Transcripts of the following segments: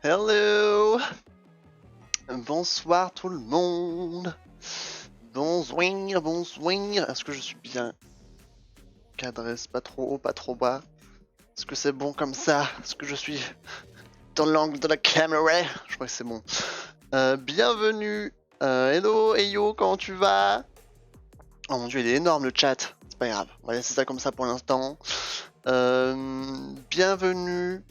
Hello! Bonsoir tout le monde! Bonsoir, bonsoir! Est-ce que je suis bien cadré? C'est pas trop haut, pas trop bas? Est-ce que c'est bon comme ça? Est-ce que je suis dans l'angle de la caméra? Je crois que c'est bon. Bienvenue! Hello, Eyo, comment tu vas? Oh mon dieu, il est énorme le chat. C'est pas grave, on va laisser ça comme ça pour l'instant. Bienvenue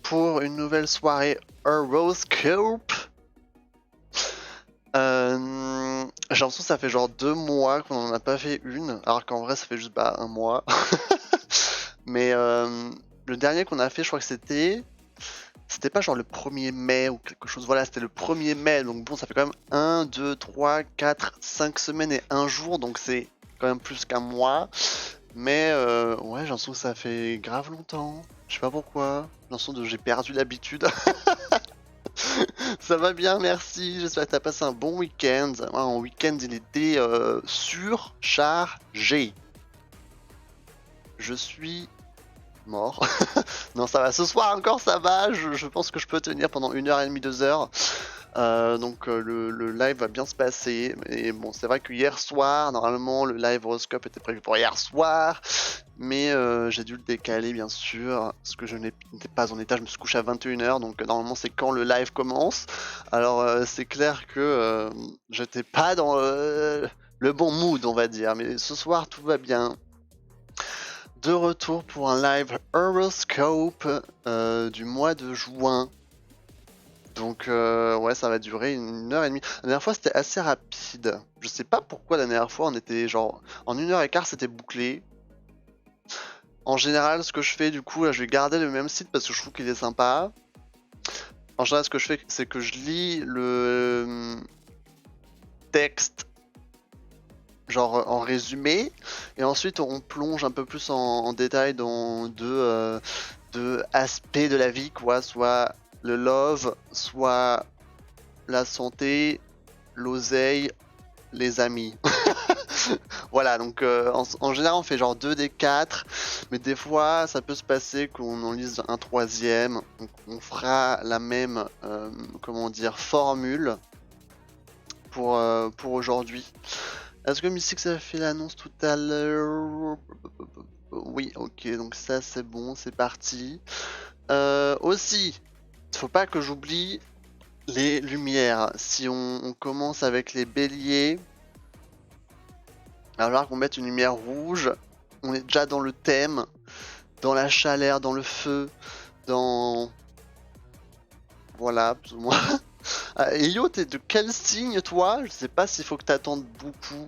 pour une nouvelle soirée Horoscope. J'ai l'impression que ça fait genre 2 mois qu'on en a pas fait une, alors qu'en vrai ça fait juste un mois. Mais le dernier qu'on a fait, je crois que c'était pas genre le 1er mai ou quelque chose, voilà, c'était le 1er mai, donc bon, ça fait quand même 1, 2, 3, 4, 5 semaines et 1 jour, donc c'est quand même plus qu'un mois. Mais ouais, j'ai l'impression que ça fait grave longtemps, je sais pas pourquoi, j'ai l'impression que j'ai perdu l'habitude. Ça va bien, merci. J'espère que tu as passé un bon week-end. Un week-end, il était surchargé. Je suis mort. Non, ça va. Ce soir encore, ça va. Je pense que je peux tenir pendant 1h30, 2h. Donc le live va bien se passer. Mais bon, c'est vrai que hier soir, normalement, le live horoscope était prévu pour hier soir. Mais j'ai dû le décaler, bien sûr, parce que je n'étais pas en état. Je me suis couché à 21h, donc normalement c'est quand le live commence. Alors c'est clair que j'étais pas dans le bon mood, on va dire. Mais ce soir, tout va bien. De retour pour un live horoscope du mois de juin. Donc ouais, ça va durer 1h30. La dernière fois c'était assez rapide. Je sais pas pourquoi la dernière fois on était genre en 1h15 c'était bouclé. En général, ce que je fais du coup, là je vais garder le même site parce que je trouve qu'il est sympa. En général, ce que je fais, c'est que je lis le texte genre en résumé et ensuite on plonge un peu plus en détail dans deux aspects de la vie, quoi, soit le love, soit la santé, l'oseille, les amis. Voilà, donc en général on fait genre 2 des 4, mais des fois ça peut se passer qu'on en lise un troisième, donc on fera la même comment dire, formule pour aujourd'hui. Est-ce que Mystique a fait l'annonce tout à l'heure? Oui, ok, donc ça c'est bon, c'est parti. Aussi, faut pas que j'oublie les lumières. Si on commence avec les béliers, il va falloir qu'on mette une lumière rouge. On est déjà dans le thème, dans la chaleur, dans le feu, dans... Voilà, plus ou moins. Et yo, t'es de quel signe, toi? Je sais pas s'il faut que t'attendes beaucoup.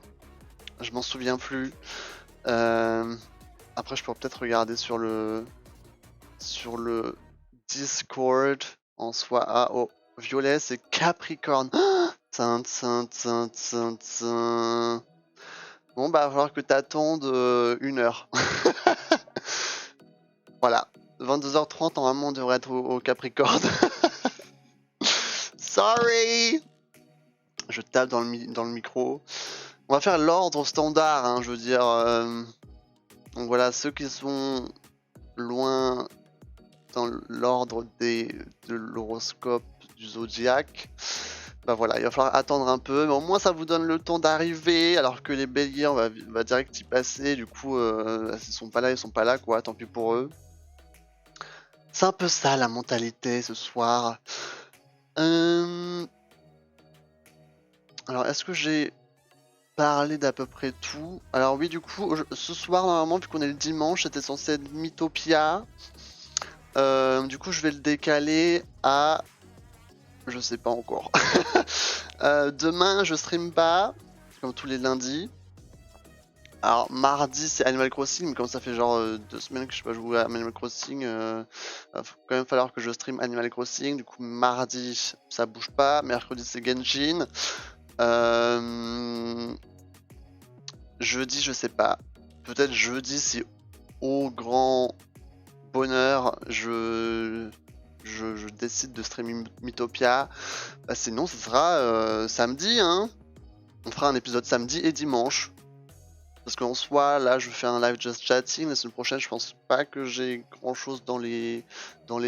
Je m'en souviens plus. Après, je pourrais peut-être regarder sur le Discord en soi. Ah, oh, violet, c'est Capricorne. Tin, tin, tin, tin, tin. Bon, bah, il va falloir que t'attendes 1 heure. Voilà. 22h30, normalement, on devrait être au Capricorne. Sorry! Je tape dans le micro. On va faire l'ordre standard, hein, je veux dire. Donc voilà, ceux qui sont loin dans l'ordre de l'horoscope du zodiaque, bah voilà, il va falloir attendre un peu, mais au moins ça vous donne le temps d'arriver, alors que les béliers, on va direct y passer, du coup, ils sont pas là, quoi, tant pis pour eux. C'est un peu ça la mentalité ce soir. Alors, est-ce que j'ai parlé d'à peu près tout? Alors oui, du coup, ce soir, normalement, vu qu'on est le dimanche, c'était censé être Mythopia. Du coup, je vais le décaler à... Je sais pas encore. Demain, je stream pas, comme tous les lundis. Alors, mardi, c'est Animal Crossing, mais comme ça fait genre 2 semaines que je n'ai pas joué à Animal Crossing, il va quand même falloir que je stream Animal Crossing. Du coup, mardi, ça bouge pas. Mercredi, c'est Genshin. Jeudi, je sais pas. Peut-être jeudi, si au grand bonheur, je décide de streamer Mythopia. Sinon, ce sera samedi, hein. On fera un épisode samedi et dimanche. Parce qu'en soi, là, je fais un live just chatting. La semaine prochaine, je pense pas que j'ai grand chose dans les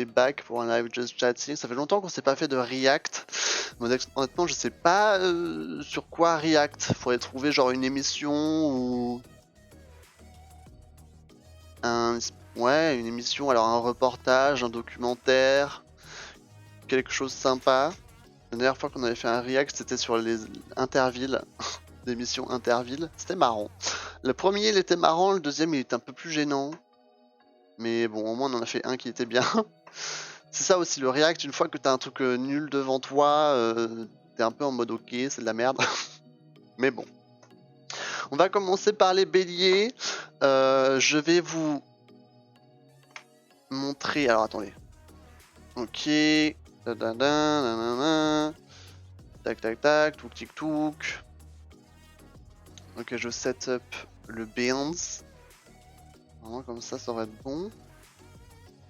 bacs pour un live just chatting. Ça fait longtemps qu'on s'est pas fait de React. Honnêtement, je sais pas sur quoi React. Faudrait trouver genre une émission ou ouais, une émission. Alors un reportage, un documentaire, quelque chose de sympa. La dernière fois qu'on avait fait un React, c'était sur les Intervilles, l'émission Intervilles. C'était marrant. Le premier, il était marrant. Le deuxième, il était un peu plus gênant. Mais bon, au moins, on en a fait un qui était bien. C'est ça aussi, le React, une fois que t'as un truc nul devant toi, t'es un peu en mode ok, c'est de la merde. Mais bon. On va commencer par les béliers. Je vais vous montrer... Alors, attendez. Ok. Tac, tac, tac. Touk, tic, touk. Ok, je set up le Beans. Vraiment, comme ça va être bon.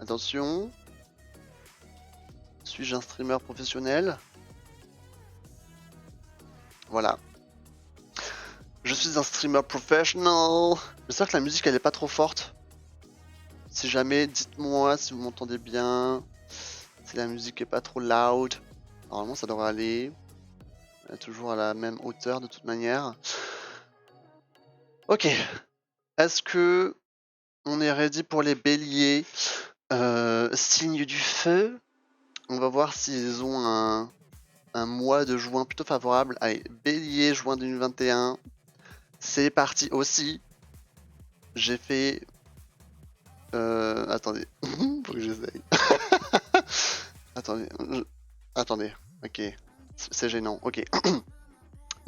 Attention. Suis-je un streamer professionnel? Voilà. Je suis un streamer professionnel. J'espère que la musique elle est pas trop forte. Si jamais, dites-moi si vous m'entendez bien. Si la musique est pas trop loud. Normalement ça devrait aller. Elle est toujours à la même hauteur de toute manière. Ok. Est-ce que on est ready pour les béliers? Signe du feu. On va voir s'ils ont un mois de juin plutôt favorable. Allez, bélier, juin 2021. C'est parti aussi. J'ai fait... attendez. Faut que j'essaye. Attendez. Attendez. Ok. C'est gênant. Ok.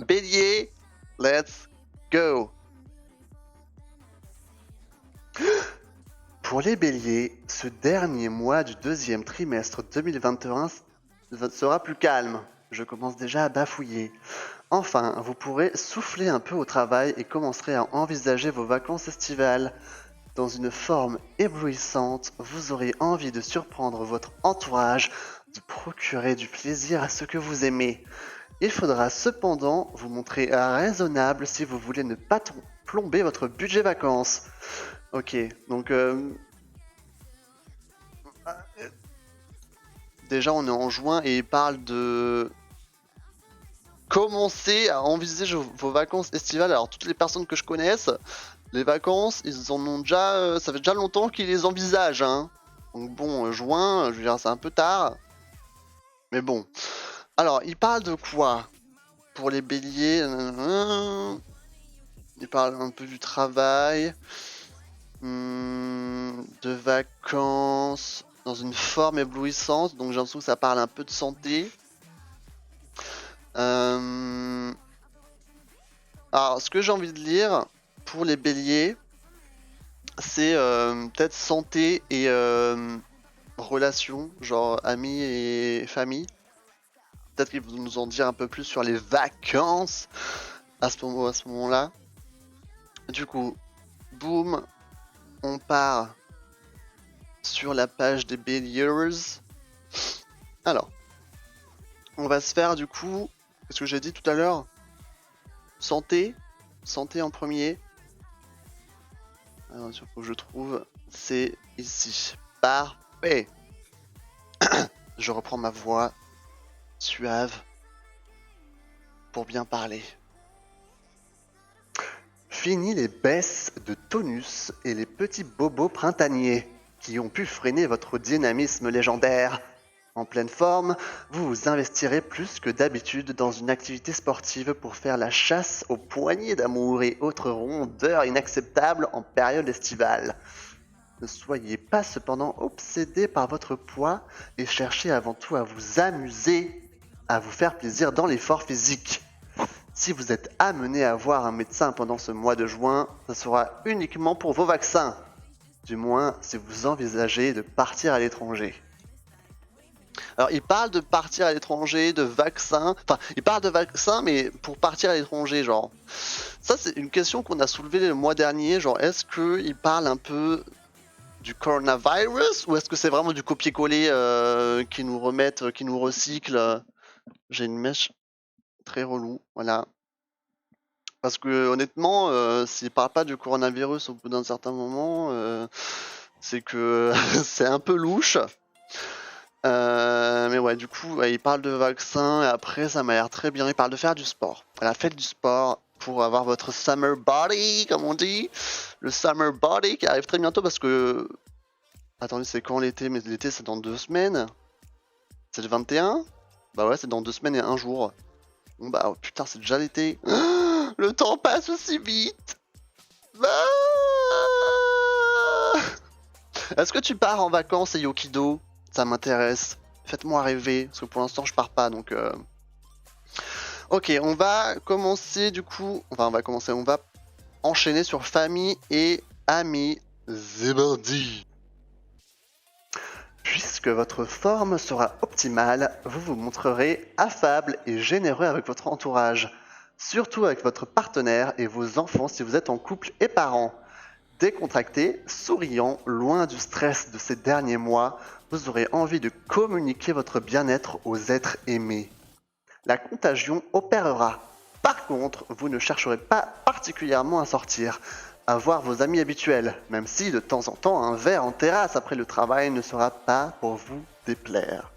Bélier. Let's go. Pour les béliers, ce dernier mois du deuxième trimestre 2021 sera plus calme. Je commence déjà à bafouiller. Enfin, vous pourrez souffler un peu au travail et commencerez à envisager vos vacances estivales. Dans une forme éblouissante, vous aurez envie de surprendre votre entourage, de procurer du plaisir à ce que vous aimez. Il faudra cependant vous montrer raisonnable si vous voulez ne pas plomber votre budget vacances. Ok, donc déjà on est en juin et il parle de commencer à envisager vos vacances estivales. Alors toutes les personnes que je connaisse, les vacances, ils en ont déjà, ça fait déjà longtemps qu'ils les envisagent, hein. Donc bon, juin, je veux dire, c'est un peu tard. Mais bon. Alors, il parle de quoi pour les béliers? Il parle un peu du travail, de vacances, dans une forme éblouissante. Donc j'ai l'impression que ça parle un peu de santé. Alors, ce que j'ai envie de lire pour les béliers, c'est peut-être santé et relations, genre amis et famille. Peut-être qu'ils vont nous en dire un peu plus sur les vacances à ce moment-là. Du coup, boum, on part sur la page des béliers. Alors, on va se faire du coup, qu'est-ce que j'ai dit tout à l'heure? Santé en premier. Alors, il faut que je trouve, c'est ici. Parfait. Je reprends ma voix suave pour bien parler. Fini les baisses de tonus et les petits bobos printaniers qui ont pu freiner votre dynamisme légendaire. En pleine forme, vous vous investirez plus que d'habitude dans une activité sportive pour faire la chasse aux poignées d'amour et autres rondeurs inacceptables en période estivale. Ne soyez pas cependant obsédé par votre poids et cherchez avant tout à vous amuser, à vous faire plaisir dans l'effort physique. Si vous êtes amené à voir un médecin pendant ce mois de juin, ce sera uniquement pour vos vaccins. Du moins, si vous envisagez de partir à l'étranger. Alors, il parle de partir à l'étranger, de vaccins. Enfin, il parle de vaccins, mais pour partir à l'étranger, genre. Ça, c'est une question qu'on a soulevée le mois dernier. Genre, est-ce qu'il parle un peu du coronavirus ou est-ce que c'est vraiment du copier-coller qui nous remettent, qui nous recycle? J'ai une mèche très relou, voilà. Parce que honnêtement, s'il parle pas du coronavirus au bout d'un certain moment, c'est que c'est un peu louche. Mais ouais, du coup, ouais, il parle de vaccin et après, ça m'a l'air très bien. Il parle de faire du sport. Voilà, faites du sport pour avoir votre summer body, comme on dit. Le summer body qui arrive très bientôt parce que. Attendez, c'est quand l'été? Mais l'été, c'est dans 2 semaines. C'est le 21? Bah ouais, c'est dans 2 semaines et un jour. Bon bah, oh, putain, c'est déjà l'été. Le temps passe aussi vite. Ah. Est-ce que tu pars en vacances, Yokido? Ça m'intéresse. Faites-moi rêver, parce que pour l'instant je pars pas, donc. Ok, on va commencer du coup. Enfin, on va enchaîner sur famille et amis. C'est parti. Puisque votre forme sera optimale, vous vous montrerez affable et généreux avec votre entourage, surtout avec votre partenaire et vos enfants si vous êtes en couple et parents. Décontracté, souriant, loin du stress de ces derniers mois, vous aurez envie de communiquer votre bien-être aux êtres aimés. La contagion opérera. Par contre, vous ne chercherez pas particulièrement à sortir, à voir vos amis habituels, même si de temps en temps un verre en terrasse après le travail ne sera pas pour vous déplaire.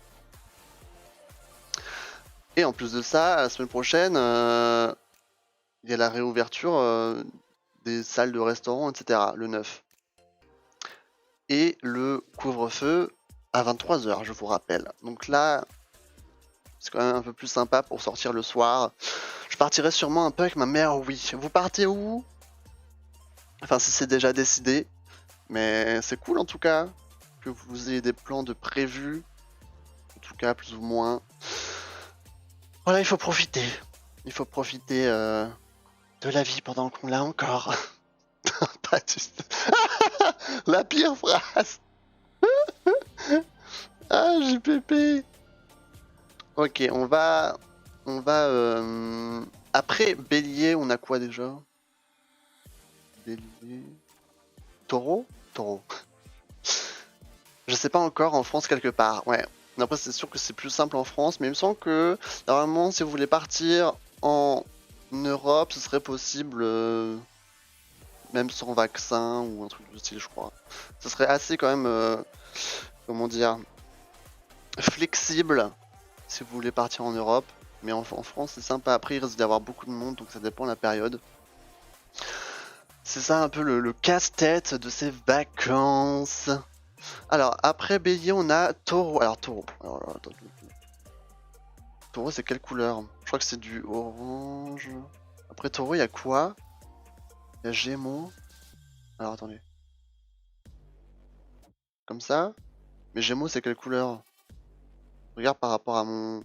Et en plus de ça, la semaine prochaine, il y a la réouverture des salles de restaurant, etc. le 9. Et le couvre-feu à 23h, je vous rappelle. Donc là, c'est quand même un peu plus sympa pour sortir le soir. Je partirai sûrement un peu avec ma mère, oui. Vous partez où? Enfin, si c'est déjà décidé. Mais c'est cool en tout cas que vous ayez des plans de prévus. En tout cas, plus ou moins. Voilà, il faut profiter. Il faut profiter de la vie pendant qu'on l'a encore. Pas juste. La pire phrase. Ah, JPP. Ok, on va. Après Bélier, on a quoi déjà? Bélier. Taureau? Taureau. Je sais pas encore, en France quelque part, ouais. Après, c'est sûr que c'est plus simple en France, mais il me semble que normalement, si vous voulez partir en Europe, ce serait possible, même sans vaccin ou un truc du style, je crois. Ce serait assez quand même, comment dire, flexible si vous voulez partir en Europe. Mais en France, c'est sympa. Après, il risque d'y avoir beaucoup de monde, donc ça dépend de la période. C'est ça un peu le casse-tête de ces vacances. Alors, après Bélier, on a Taureau. Alors, Taureau. Attends. Taureau, c'est quelle couleur? Je crois que c'est du orange. Après Taureau, il y a quoi? Il y a Gémeaux. Alors, attendez. Comme ça? Mais Gémeaux, c'est quelle couleur? Regarde par rapport à mon...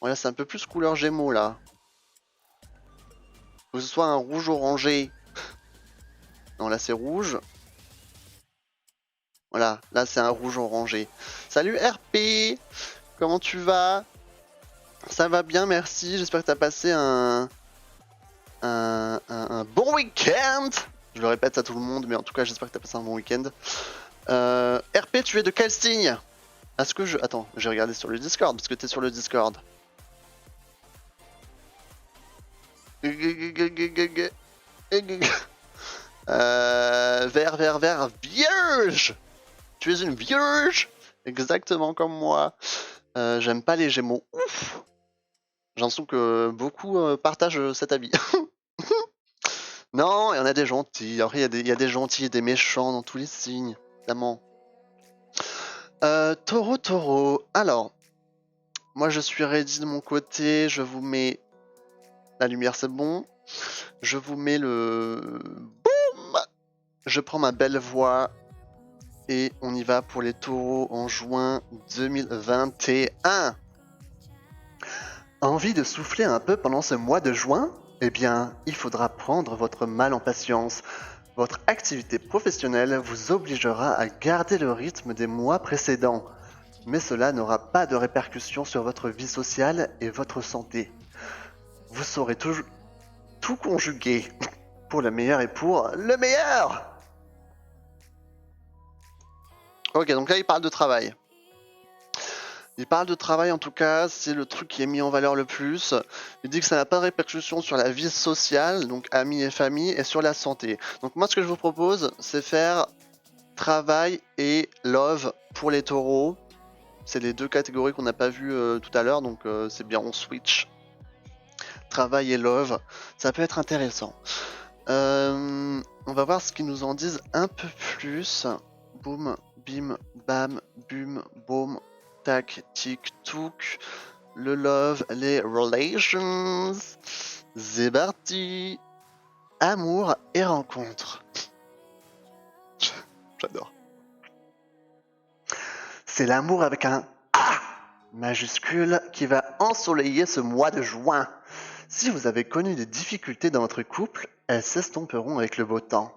Ouais, c'est un peu plus couleur Gémeaux, là. Faut que ce soit un rouge orangé. Non, là, c'est rouge. Voilà, là, c'est un rouge orangé. Salut RP! Comment tu vas? Ça va bien, merci. J'espère que tu as passé un bon week-end. Je le répète à tout le monde, mais en tout cas, j'espère que tu as passé un bon week-end. RP, tu es de quel signe? Est-ce que je... Attends, j'ai regardé sur le Discord, parce que tu es sur le Discord. Vert, vierge! Tu es une vierge! Exactement comme moi. J'aime pas les Gémeaux. Ouf! J'ai l'impression que beaucoup partagent cet avis. Non, il y en a des gentils. Après, il y a des gentils et des méchants dans tous les signes, évidemment. Taureau. Alors, moi je suis ready de mon côté. Je vous mets la lumière, c'est bon. Je vous mets le... Boum! Je prends ma belle voix. Et on y va pour les taureaux en juin 2021. Envie de souffler un peu pendant ce mois de juin? Eh bien, il faudra prendre votre mal en patience. Votre activité professionnelle vous obligera à garder le rythme des mois précédents. Mais cela n'aura pas de répercussions sur votre vie sociale et votre santé. Vous saurez tout conjuguer pour le meilleur et pour le meilleur. Ok, donc là il parle de travail. Il parle de travail en tout cas, c'est le truc qui est mis en valeur le plus. Il dit que ça n'a pas de répercussion sur la vie sociale, donc amis et famille, et sur la santé. Donc moi ce que je vous propose, c'est faire travail et love pour les taureaux. C'est les deux catégories qu'on n'a pas vues tout à l'heure, donc c'est bien, on switch. Travail et love, ça peut être intéressant. On va voir ce qu'ils nous en disent un peu plus. Boum, bim, bam, bum, boum, tac, tic, touc. Le love, les relations. C'est parti. Amour et rencontre. J'adore. C'est l'amour avec un A majuscule qui va ensoleiller ce mois de juin. Si vous avez connu des difficultés dans votre couple, elles s'estomperont avec le beau temps.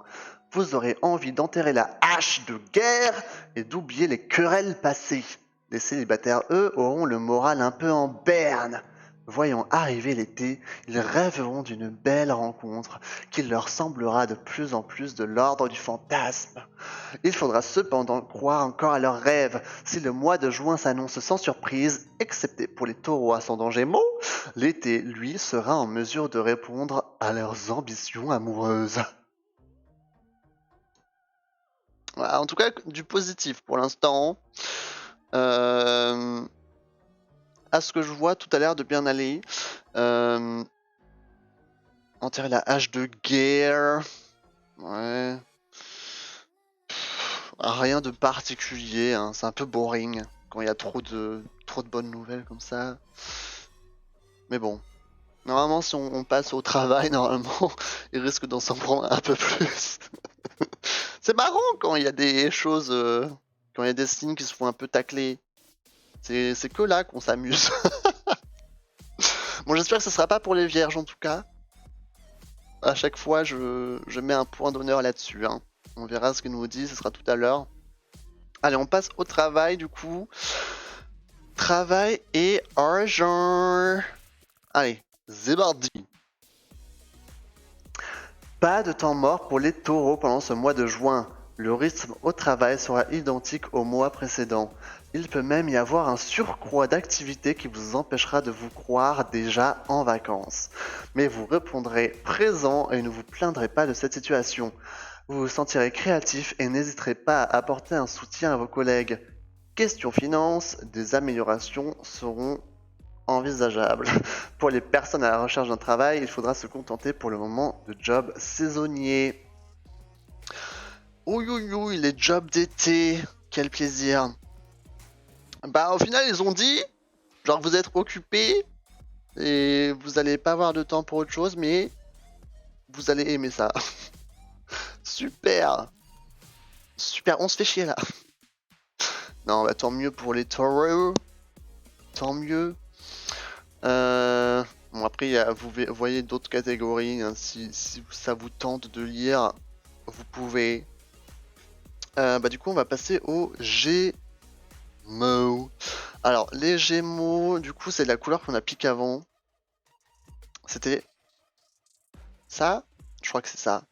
Vous aurez envie d'enterrer la hache de guerre et d'oublier les querelles passées. Les célibataires, eux, auront le moral un peu en berne. Voyant arriver l'été, ils rêveront d'une belle rencontre qui leur semblera de plus en plus de l'ordre du fantasme. Il faudra cependant croire encore à leurs rêves. Si le mois de juin s'annonce sans surprise, excepté pour les taureaux ascendant Gémeaux, l'été, lui, sera en mesure de répondre à leurs ambitions amoureuses. Voilà, en tout cas, du positif pour l'instant. À ce que je vois, tout a l'air de bien aller. Enterrer la hache de guerre. Ouais. Rien de particulier, hein. C'est un peu boring quand il y a trop de bonnes nouvelles comme ça. Mais bon. Normalement, si on passe au travail, normalement, il risque d'en s'en prendre un peu plus. C'est marrant quand il y a des choses, quand il y a des signes qui se font un peu tacler. C'est que là qu'on s'amuse. Bon, j'espère que ce sera pas pour les vierges en tout cas. À chaque fois, je mets un point d'honneur là-dessus. Hein. On verra ce qu'il nous dit, ce sera tout à l'heure. Allez, on passe au travail du coup. Travail et argent. Allez, c'est parti. Pas de temps mort pour les taureaux pendant ce mois de juin. Le rythme au travail sera identique au mois précédent. Il peut même y avoir un surcroît d'activité qui vous empêchera de vous croire déjà en vacances. Mais vous répondrez présent et ne vous plaindrez pas de cette situation. Vous vous sentirez créatif et n'hésiterez pas à apporter un soutien à vos collègues. Question finance, des améliorations seront envisageables. Pour les personnes à la recherche d'un travail, il faudra se contenter pour le moment de jobs saisonniers. Ouïouïouï, les jobs d'été, quel plaisir. Bah au final ils ont dit, genre vous êtes occupé et vous allez pas avoir de temps pour autre chose, mais vous allez aimer ça. Super. Super, on se fait chier là. Non, bah tant mieux pour les taureaux. Tant mieux. Bon après, vous voyez d'autres catégories. Hein, si ça vous tente de lire, vous pouvez. Bah du coup, on va passer aux Gémeaux. Alors, les Gémeaux, du coup, c'est la couleur qu'on a piqué avant. C'était ça? Je crois que c'est ça.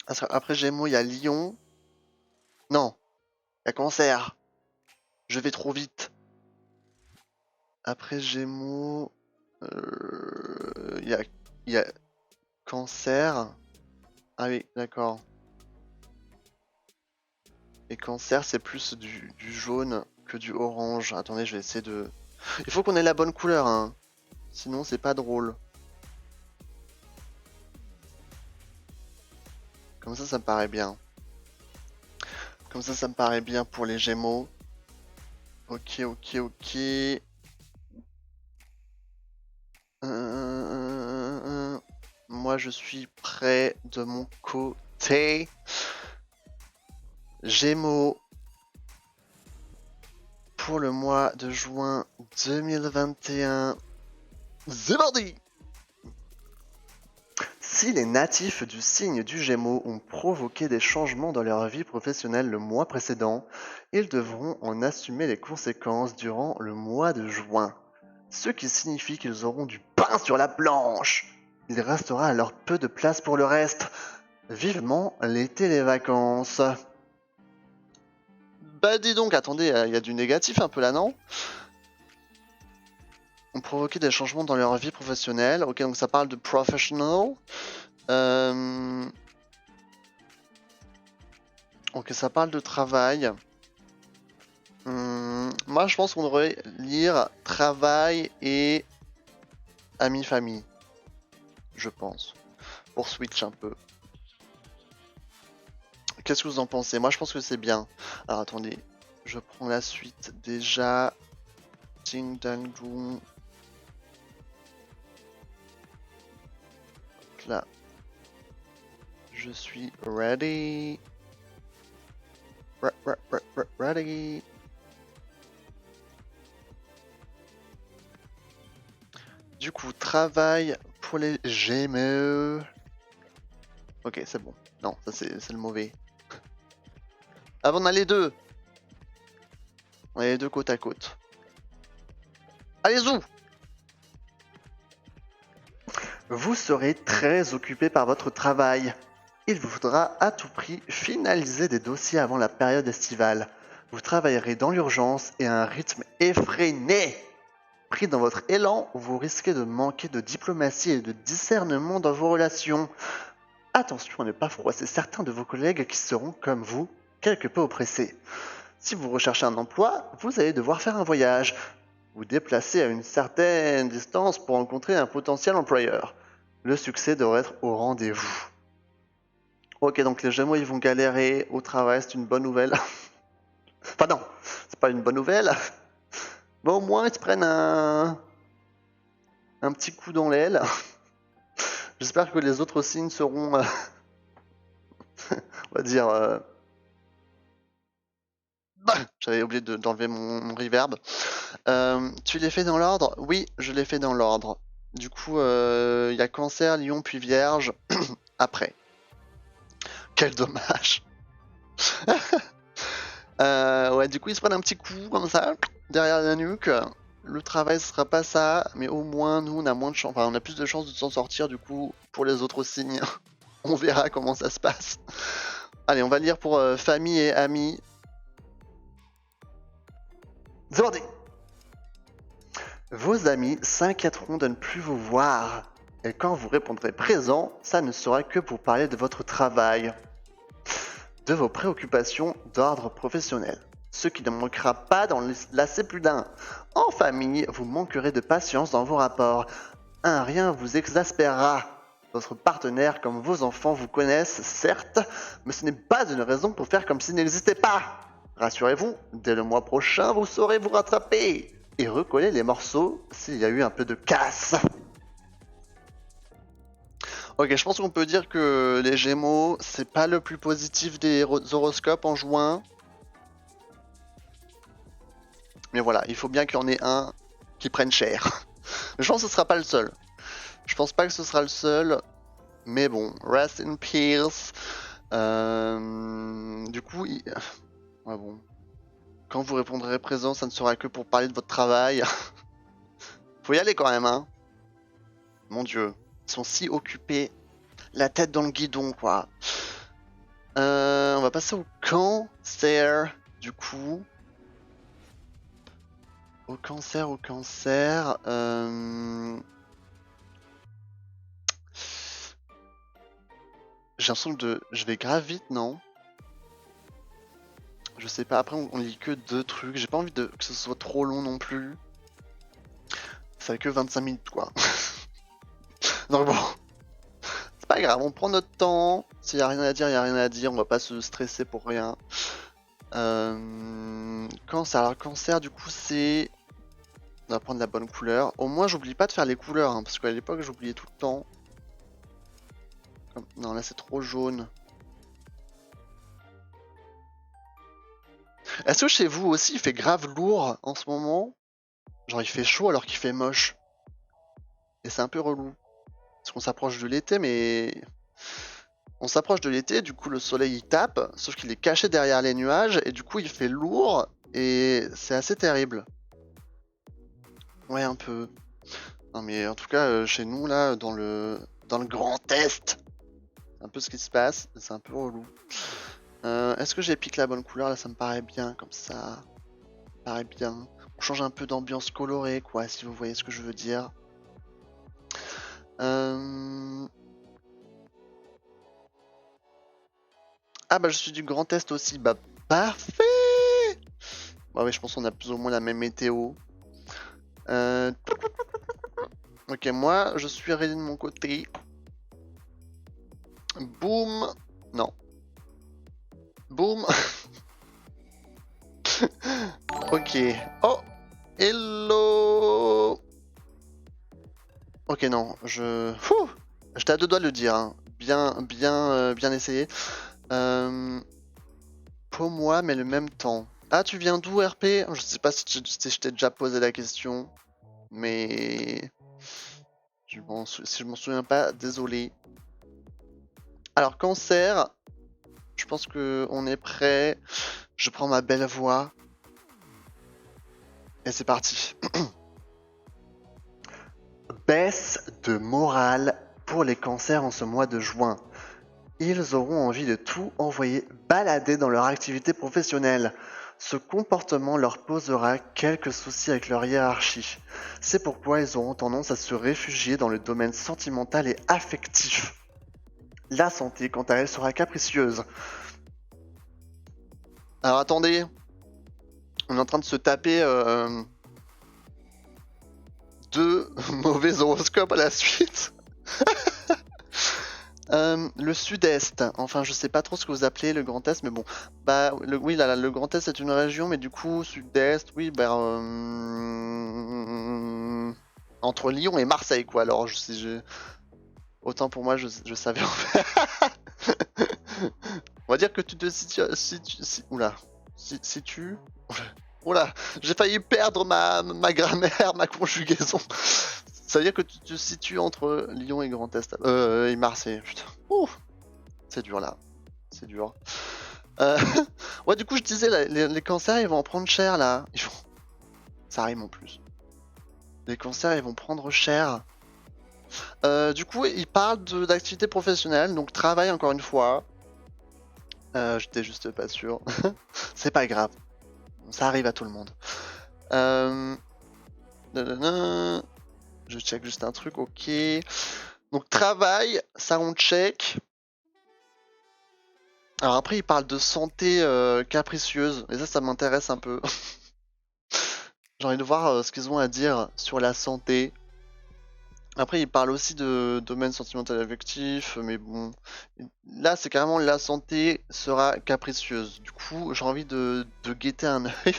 Après Gémeaux, il y a Lion. Non, il y a Cancer. Je vais trop vite. Après Gémeaux, il y a Cancer. Ah oui, d'accord. Et Cancer, c'est plus du jaune que du orange. Attendez, je vais essayer de... Il faut qu'on ait la bonne couleur, hein. Sinon, c'est pas drôle. Comme ça me paraît bien. Comme ça me paraît bien pour les Gémeaux. Ok, ok, ok. Moi, je suis prêt de mon côté. Gémeaux. Pour le mois de juin 2021. C'est parti! Si les natifs du signe du Gémeaux ont provoqué des changements dans leur vie professionnelle le mois précédent, ils devront en assumer les conséquences durant le mois de juin. Ce qui signifie qu'ils auront du pain sur la planche. Il restera alors peu de place pour le reste. Vivement l'été et les vacances. Bah dis donc, attendez, il y a du négatif un peu là, non? Ont provoqué des changements dans leur vie professionnelle. Ok, donc ça parle de professional. Ok, ça parle de travail. Moi, je pense qu'on devrait lire travail et amis-famille. Je pense. Pour switch un peu. Qu'est-ce que vous en pensez? Moi, je pense que c'est bien. Alors, attendez. Je prends la suite déjà. Ding dang doom. Là. Je suis ready. Ready. Du coup, travail pour les Gémeaux. Ok, c'est bon. Non, ça c'est le mauvais. Ah, on a les deux. On a les deux côte à côte. Allez-y! Vous serez très occupé par votre travail. Il vous faudra à tout prix finaliser des dossiers avant la période estivale. Vous travaillerez dans l'urgence et à un rythme effréné. Pris dans votre élan, vous risquez de manquer de diplomatie et de discernement dans vos relations. Attention à ne pas froisser certains de vos collègues qui seront, comme vous, quelque peu oppressés. Si vous recherchez un emploi, vous allez devoir faire un voyage. Vous déplacer à une certaine distance pour rencontrer un potentiel employeur. Le succès devrait être au rendez-vous. Ok, donc les Gémeaux, ils vont galérer au travail, c'est une bonne nouvelle. Enfin non, c'est pas une bonne nouvelle. Mais au moins, ils se prennent un petit coup dans l'aile. J'espère que les autres signes seront, on va dire... J'avais oublié d'enlever mon reverb. Tu l'as fait dans l'ordre? Oui, je l'ai fait dans l'ordre. Du coup, il y a Cancer, Lion, puis Vierge après. Quel dommage. Ouais, du coup, ils se prennent un petit coup comme ça, derrière la nuque. Le travail, ce sera pas ça, mais au moins, nous, on a moins de chance. Enfin, on a plus de chances de s'en sortir, du coup, pour les autres signes. On verra comment ça se passe. Allez, on va lire pour famille et amis. Zabardé. Vos amis s'inquiéteront de ne plus vous voir. Et quand vous répondrez présent, ça ne sera que pour parler de votre travail, de vos préoccupations d'ordre professionnel. Ce qui ne manquera pas d'en lasser plus d'un. En famille, vous manquerez de patience dans vos rapports. Un rien vous exaspérera. Votre partenaire comme vos enfants vous connaissent, certes, mais ce n'est pas une raison pour faire comme s'il n'existait pas. Rassurez-vous, dès le mois prochain, vous saurez vous rattraper et recoller les morceaux s'il y a eu un peu de casse. Ok, je pense qu'on peut dire que les Gémeaux, c'est pas le plus positif des horoscopes en juin. Mais voilà, il faut bien qu'il y en ait un qui prenne cher. Je pense que ce sera pas le seul. Je pense pas que ce sera le seul. Mais bon, rest in peace. Du coup, ouais, bon. Quand vous répondrez présent, ça ne sera que pour parler de votre travail. Faut y aller quand même, hein. Mon dieu, ils sont si occupés. La tête dans le guidon, quoi. On va passer au Cancer, du coup. Au Cancer. J'ai l'impression que je vais grave vite, non? Je sais pas, après on lit que 2 trucs, j'ai pas envie que ce soit trop long non plus. Ça fait que 25 minutes quoi. Donc bon, c'est pas grave, on prend notre temps. S'il y a rien à dire, il y a rien à dire, on va pas se stresser pour rien. Cancer, alors Cancer du coup c'est... On va prendre la bonne couleur. Au moins j'oublie pas de faire les couleurs, hein, parce qu'à l'époque j'oubliais tout le temps. Non là c'est trop jaune. Est-ce que chez vous aussi il fait grave lourd en ce moment? Genre il fait chaud alors qu'il fait moche. Et c'est un peu relou. Parce qu'on s'approche de l'été, mais... On s'approche de l'été, du coup le soleil il tape, sauf qu'il est caché derrière les nuages, et du coup il fait lourd, et c'est assez terrible. Ouais, un peu. Non mais en tout cas, chez nous, là, dans le Grand Est, c'est un peu ce qui se passe, c'est un peu relou. Est-ce que j'ai piqué la bonne couleur? Là, ça me paraît bien comme ça. Ça me paraît bien. On change un peu d'ambiance colorée, quoi, si vous voyez ce que je veux dire. Ah bah je suis du Grand Est aussi, bah parfait. Bah oui, je pense qu'on a plus ou moins la même météo. Ok, moi je suis ready de mon côté. Boum. Non. Boum. Ok. Oh. Hello. Ok, non, j'étais à deux doigts de le dire, hein. Bien essayé. Pour moi, mais le même temps. Ah, tu viens d'où, RP? Je sais pas si je t'ai déjà posé la question, mais si je m'en souviens pas, désolé. Alors, cancer, je pense que on est prêt. Je prends ma belle voix. Et c'est parti. Baisse de morale pour les cancers en ce mois de juin. Ils auront envie de tout envoyer balader dans leur activité professionnelle. Ce comportement leur posera quelques soucis avec leur hiérarchie. C'est pourquoi ils auront tendance à se réfugier dans le domaine sentimental et affectif. La santé, quant à elle, sera capricieuse. Alors attendez, on est en train de se taper deux mauvais horoscopes à la suite. Le sud-est, enfin je sais pas trop ce que vous appelez le Grand Est, mais bon, bah oui, le Grand Est c'est une région, mais du coup sud-est, oui, bah entre Lyon et Marseille quoi. Alors autant pour moi je savais en fait. On va dire que tu te oula, oula, j'ai failli perdre ma grammaire, ma conjugaison. Ça veut dire que tu te situes entre Lyon et Grand Est. Et Marseille. Putain. Ouh, c'est dur là. C'est dur. Ouais, du coup, je disais, les cancers, ils vont en prendre cher là. Ça rime en plus. Les cancers, ils vont prendre cher. Du coup, ils parlent d'activité professionnelle, donc travail encore une fois. J'étais juste pas sûr. C'est pas grave. Ça arrive à tout le monde. Je check juste un truc, ok. Donc travail, ça on check. Alors après, il parle de santé capricieuse, et ça m'intéresse un peu. J'ai envie de voir ce qu'ils ont à dire sur la santé. Après, il parle aussi de domaine sentimental et affectif, mais bon. Là, c'est carrément la santé sera capricieuse. Du coup, j'ai envie de guetter un œil,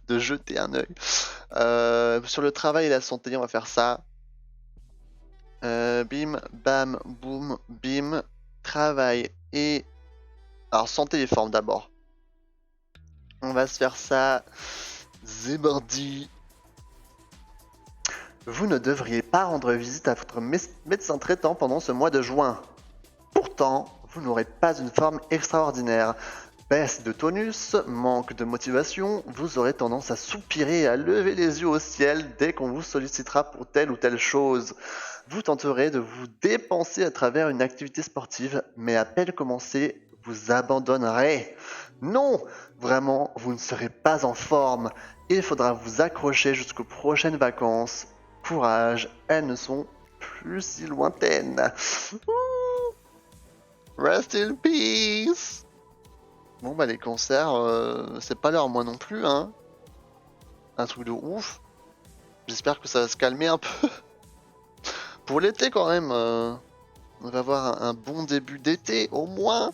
de jeter un œil. Sur le travail et la santé, on va faire ça. Bim, bam, boum, bim. Travail et... Alors, santé et forme d'abord. On va se faire ça. Zébordi. Vous ne devriez pas rendre visite à votre médecin traitant pendant ce mois de juin. Pourtant, vous n'aurez pas une forme extraordinaire. Baisse de tonus, manque de motivation, vous aurez tendance à soupirer et à lever les yeux au ciel dès qu'on vous sollicitera pour telle ou telle chose. Vous tenterez de vous dépenser à travers une activité sportive, mais à peine commencé, vous abandonnerez. Non, vraiment, vous ne serez pas en forme. Il faudra vous accrocher jusqu'aux prochaines vacances. Courage, elles ne sont plus si lointaines. Rest in peace. Bon bah les cancers, c'est pas l'heure moi non plus, hein. Un truc de ouf. J'espère que ça va se calmer un peu. Pour l'été quand même, on va avoir un bon début d'été au moins.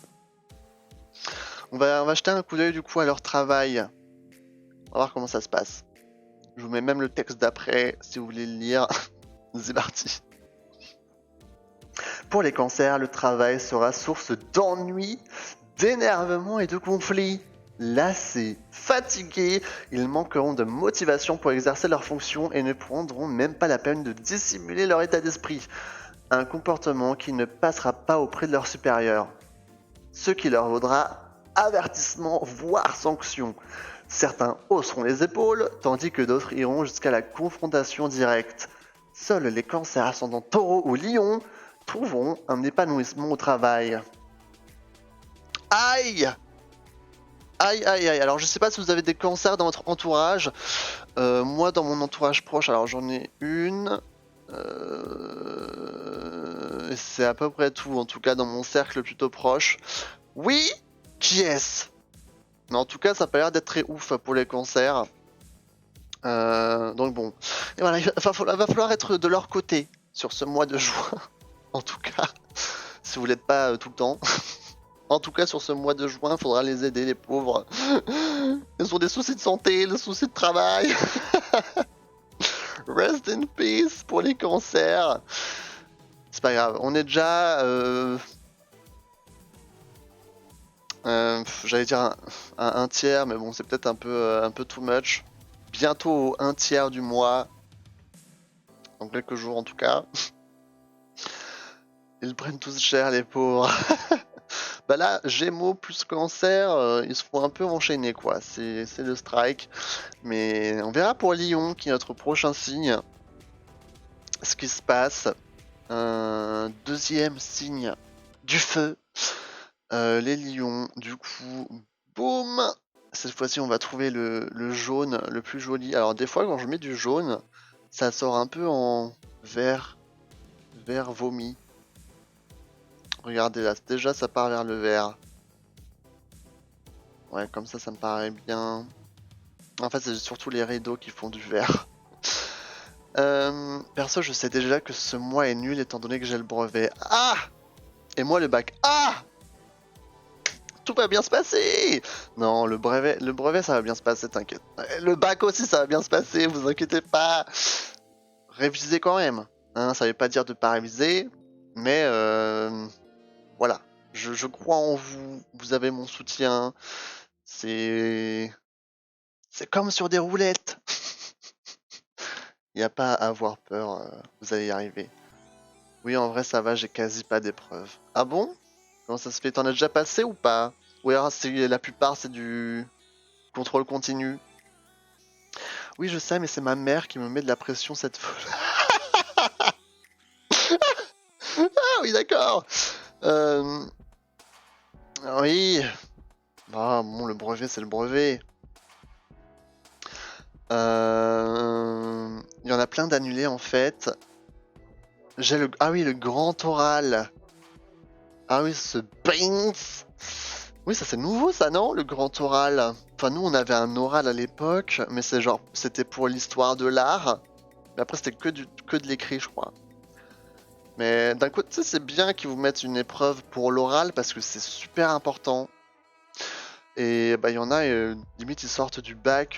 On va jeter un coup d'œil du coup à leur travail. On va voir comment ça se passe. Je vous mets même le texte d'après si vous voulez le lire. C'est parti. Pour les cancers, le travail sera source d'ennui, d'énervement et de conflits. Lassés, fatigués, ils manqueront de motivation pour exercer leurs fonctions et ne prendront même pas la peine de dissimuler leur état d'esprit. Un comportement qui ne passera pas auprès de leurs supérieurs. Ce qui leur vaudra avertissement, voire sanction. Certains hausseront les épaules, tandis que d'autres iront jusqu'à la confrontation directe. Seuls les cancers ascendant taureau ou lion trouveront un épanouissement au travail. Aïe! Aïe, aïe, aïe. Alors, je sais pas si vous avez des cancers dans votre entourage. Moi, dans mon entourage proche, alors j'en ai une. C'est à peu près tout, en tout cas dans mon cercle plutôt proche. Oui, qui est-ce? Mais en tout cas, ça a pas l'air d'être très ouf pour les cancers. Donc bon. Et voilà, va falloir être de leur côté sur ce mois de juin. En tout cas, si vous l'êtes pas tout le temps. En tout cas, sur ce mois de juin, il faudra les aider, les pauvres. Ils ont des soucis de santé, des soucis de travail. Rest in peace pour les cancers. C'est pas grave, on est déjà... j'allais dire un tiers, mais bon, c'est peut-être un peu too much. Bientôt au 1/3 du mois. Dans quelques jours en tout cas. Ils prennent tous cher, les pauvres. Bah là, Gémeaux plus Cancer, ils se font un peu enchaîner quoi. C'est le strike. Mais on verra pour Lion, qui est notre prochain signe, ce qui se passe. Deuxième signe du feu. Les lions, du coup, boum. Cette fois-ci, on va trouver le jaune le plus joli. Alors des fois, quand je mets du jaune, ça sort un peu en vert vomi. Regardez là, déjà ça part vers le vert. Ouais, comme ça me paraît bien. En fait, c'est surtout les rideaux qui font du vert. Perso, je sais déjà que ce mois est nul étant donné que j'ai le brevet. Ah! Et moi le bac. Ah! Tout va bien se passer! Non, le brevet ça va bien se passer, t'inquiète. Le bac aussi ça va bien se passer, vous inquiétez pas. Révisez quand même. Hein, ça veut pas dire de pas réviser, mais voilà. Je crois en vous, vous avez mon soutien. C'est comme sur des roulettes. Il n'y a pas à avoir peur, vous allez y arriver. Oui, en vrai, ça va, j'ai quasi pas d'épreuves. Ah bon? Comment ça se fait? T'en as déjà passé ou pas? Ou alors, la plupart, c'est du contrôle continu. Oui, je sais, mais c'est ma mère qui me met de la pression cette fois. Ah oui, d'accord. Oui. Ah bon, le brevet, c'est le brevet. Il y en a plein d'annulés en fait. J'ai le... Ah oui, le grand oral. Ah oui, ce Baines. Oui, ça c'est nouveau ça, non? Le grand oral. Enfin, nous on avait un oral à l'époque, mais c'est genre, c'était pour l'histoire de l'art. Mais après, c'était que de l'écrit, je crois. Mais d'un côté, c'est bien qu'ils vous mettent une épreuve pour l'oral parce que c'est super important. Et bah, il y en a, limite, ils sortent du bac.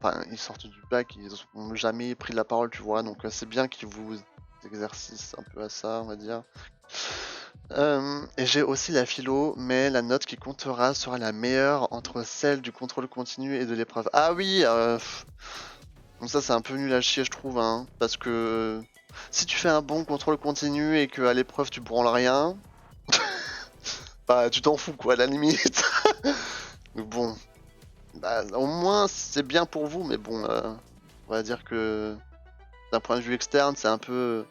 Enfin, ils sortent du bac, ils n'ont jamais pris la parole, tu vois. Donc, c'est bien qu'ils vous exercent un peu à ça, on va dire. Et j'ai aussi la philo, mais la note qui comptera sera la meilleure entre celle du contrôle continu et de l'épreuve. Ah oui, donc ça c'est un peu nul à chier je trouve, hein, parce que si tu fais un bon contrôle continu et qu'à l'épreuve tu branles rien, bah tu t'en fous quoi à la limite. Donc bon, bah, au moins c'est bien pour vous, mais bon, on va dire que d'un point de vue externe c'est un peu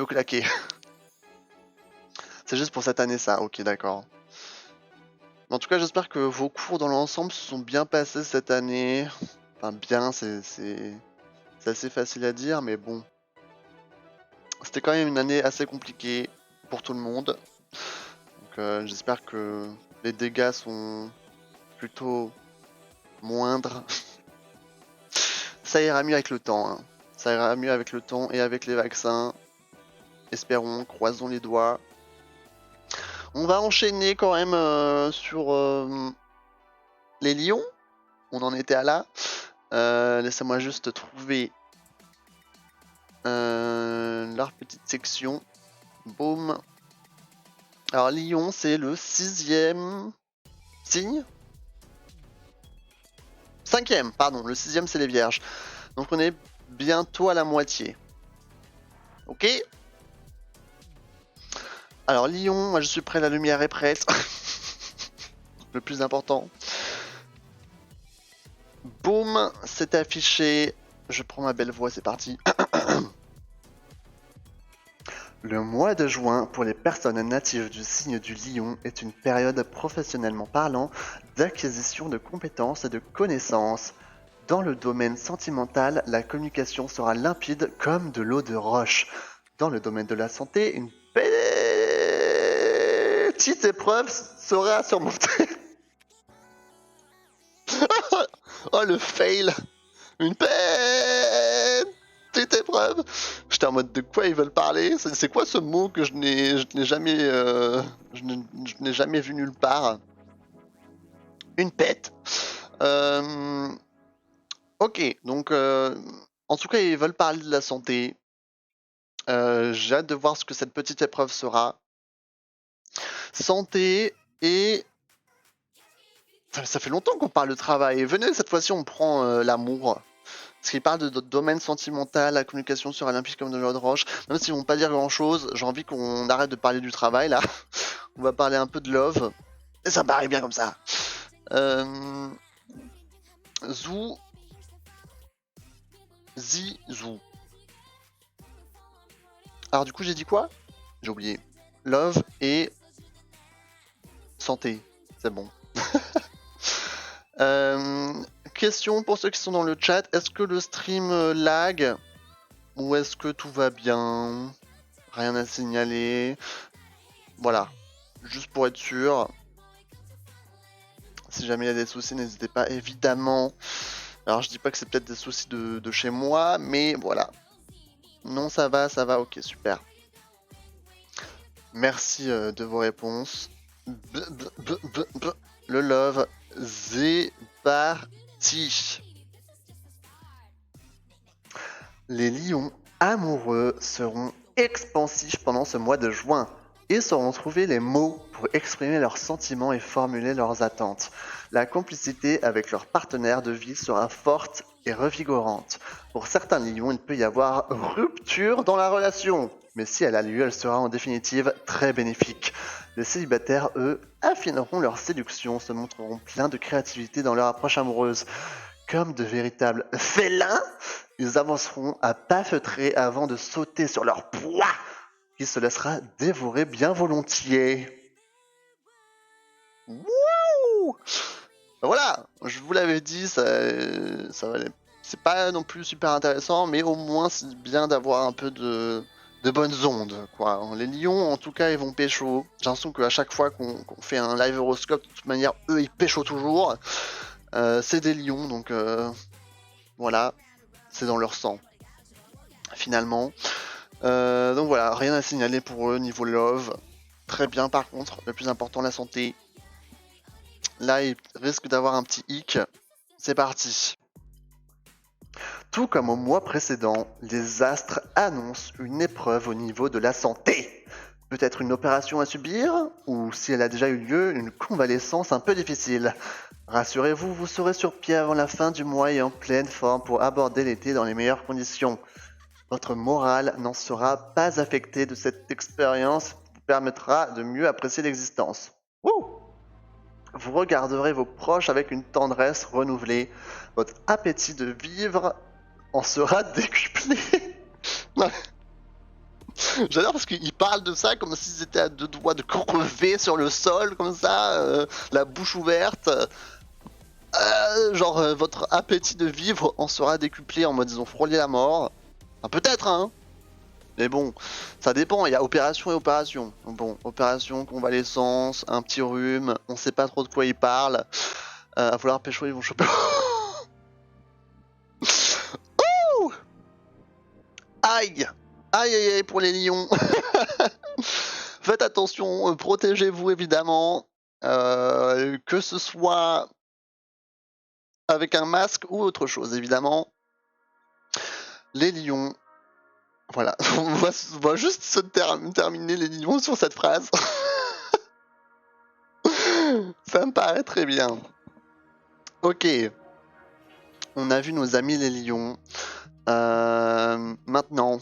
claqué. C'est juste pour cette année ça, ok d'accord. En tout cas, j'espère que vos cours dans l'ensemble se sont bien passés cette année. Enfin, bien, c'est assez facile à dire, mais bon. C'était quand même une année assez compliquée pour tout le monde. Donc, j'espère que les dégâts sont plutôt moindres. Ça ira mieux avec le temps. Hein. Ça ira mieux avec le temps et avec les vaccins. Espérons, croisons les doigts. On va enchaîner quand même sur les lions. On en était à là. Laissez-moi juste trouver leur petite section. Boum. Alors Lion, c'est le 6e signe. 5e, pardon. Le 6e, c'est les Vierges. Donc on est bientôt à la moitié. Ok. Alors Lion, moi je suis prêt, la lumière est prête. Le plus important. Boum, c'est affiché. Je prends ma belle voix, c'est parti. Le mois de juin, pour les personnes natives du signe du lion, est une période professionnellement parlant d'acquisition de compétences et de connaissances. Dans le domaine sentimental, la communication sera limpide comme de l'eau de roche. Dans le domaine de la santé, une petite épreuve sera surmontée. Oh le fail! Une petite épreuve! J'étais en mode de quoi ils veulent parler? C'est quoi ce mot que je n'ai jamais je n'ai jamais vu nulle part? Une pète. Ok, donc en tout cas ils veulent parler de la santé. J'ai hâte de voir ce que cette petite épreuve sera. Santé et ça fait longtemps qu'on parle de travail. Venez, cette fois-ci on prend l'amour. Parce qu'ils parlent de domaine sentimental, la communication sur Olympique comme de l'eau de roche. Même s'ils vont pas dire grand chose, j'ai envie qu'on arrête de parler du travail là. On va parler un peu de love. Et ça me paraît bien comme ça. Zou. Zizou. Alors du coup j'ai dit quoi? J'ai oublié. Love et santé. C'est bon. Question pour ceux qui sont dans le chat. Est-ce que le stream lag? Ou est-ce que tout va bien? Rien à signaler. Voilà. Juste pour être sûr. Si jamais il y a des soucis, n'hésitez pas, évidemment. Alors je dis pas que c'est peut-être des soucis de chez moi, mais voilà. Non, ça va, ok, super. Merci de vos réponses. Le love, c'est parti. Les lions amoureux seront expansifs pendant ce mois de juin et sauront trouver les mots pour exprimer leurs sentiments et formuler leurs attentes. La complicité avec leur partenaire de vie sera forte et revigorante. Pour certains lions, il peut y avoir rupture dans la relation, mais si elle a lieu, elle sera en définitive très bénéfique. Les célibataires, eux, affineront leur séduction, se montreront pleins de créativité dans leur approche amoureuse. Comme de véritables félins, ils avanceront à pas feutrer avant de sauter sur leur proie, qui se laissera dévorer bien volontiers. Wouh! Voilà, je vous l'avais dit, ça va. C'est pas non plus super intéressant, mais au moins c'est bien d'avoir un peu de bonnes ondes, quoi. Les lions, en tout cas, ils vont pécho. J'ai l'impression qu'à chaque fois qu'on fait un live horoscope, de toute manière, eux, ils pécho toujours. C'est des lions, donc voilà, c'est dans leur sang, finalement. Donc voilà, rien à signaler pour eux niveau love. Très bien, par contre, le plus important, la santé. Là, il risque d'avoir un petit hic. C'est parti. Tout comme au mois précédent, les astres annoncent une épreuve au niveau de la santé. Peut-être une opération à subir, ou si elle a déjà eu lieu, une convalescence un peu difficile. Rassurez-vous, vous serez sur pied avant la fin du mois et en pleine forme pour aborder l'été dans les meilleures conditions. Votre morale n'en sera pas affectée de cette expérience qui vous permettra de mieux apprécier l'existence. Wouh! Vous regarderez vos proches avec une tendresse renouvelée. Votre appétit de vivre en sera décuplé. J'adore parce qu'ils parlent de ça comme s'ils étaient à deux doigts de crever sur le sol, comme ça, la bouche ouverte. Votre appétit de vivre en sera décuplé en mode ils ont frôlé la mort. Enfin, peut-être, hein. Mais bon, ça dépend, il y a opération et opération. Bon, opération, convalescence, un petit rhume, on sait pas trop de quoi ils parlent. À vouloir pécho, ils vont choper. Ouh! Aïe! Aïe aïe aïe pour les lions. Faites attention, protégez-vous évidemment. Que ce soit avec un masque ou autre chose évidemment. Les lions. Voilà, on va juste se terminer les lions sur cette phrase. Ça me paraît très bien. Ok. On a vu nos amis les lions. Maintenant,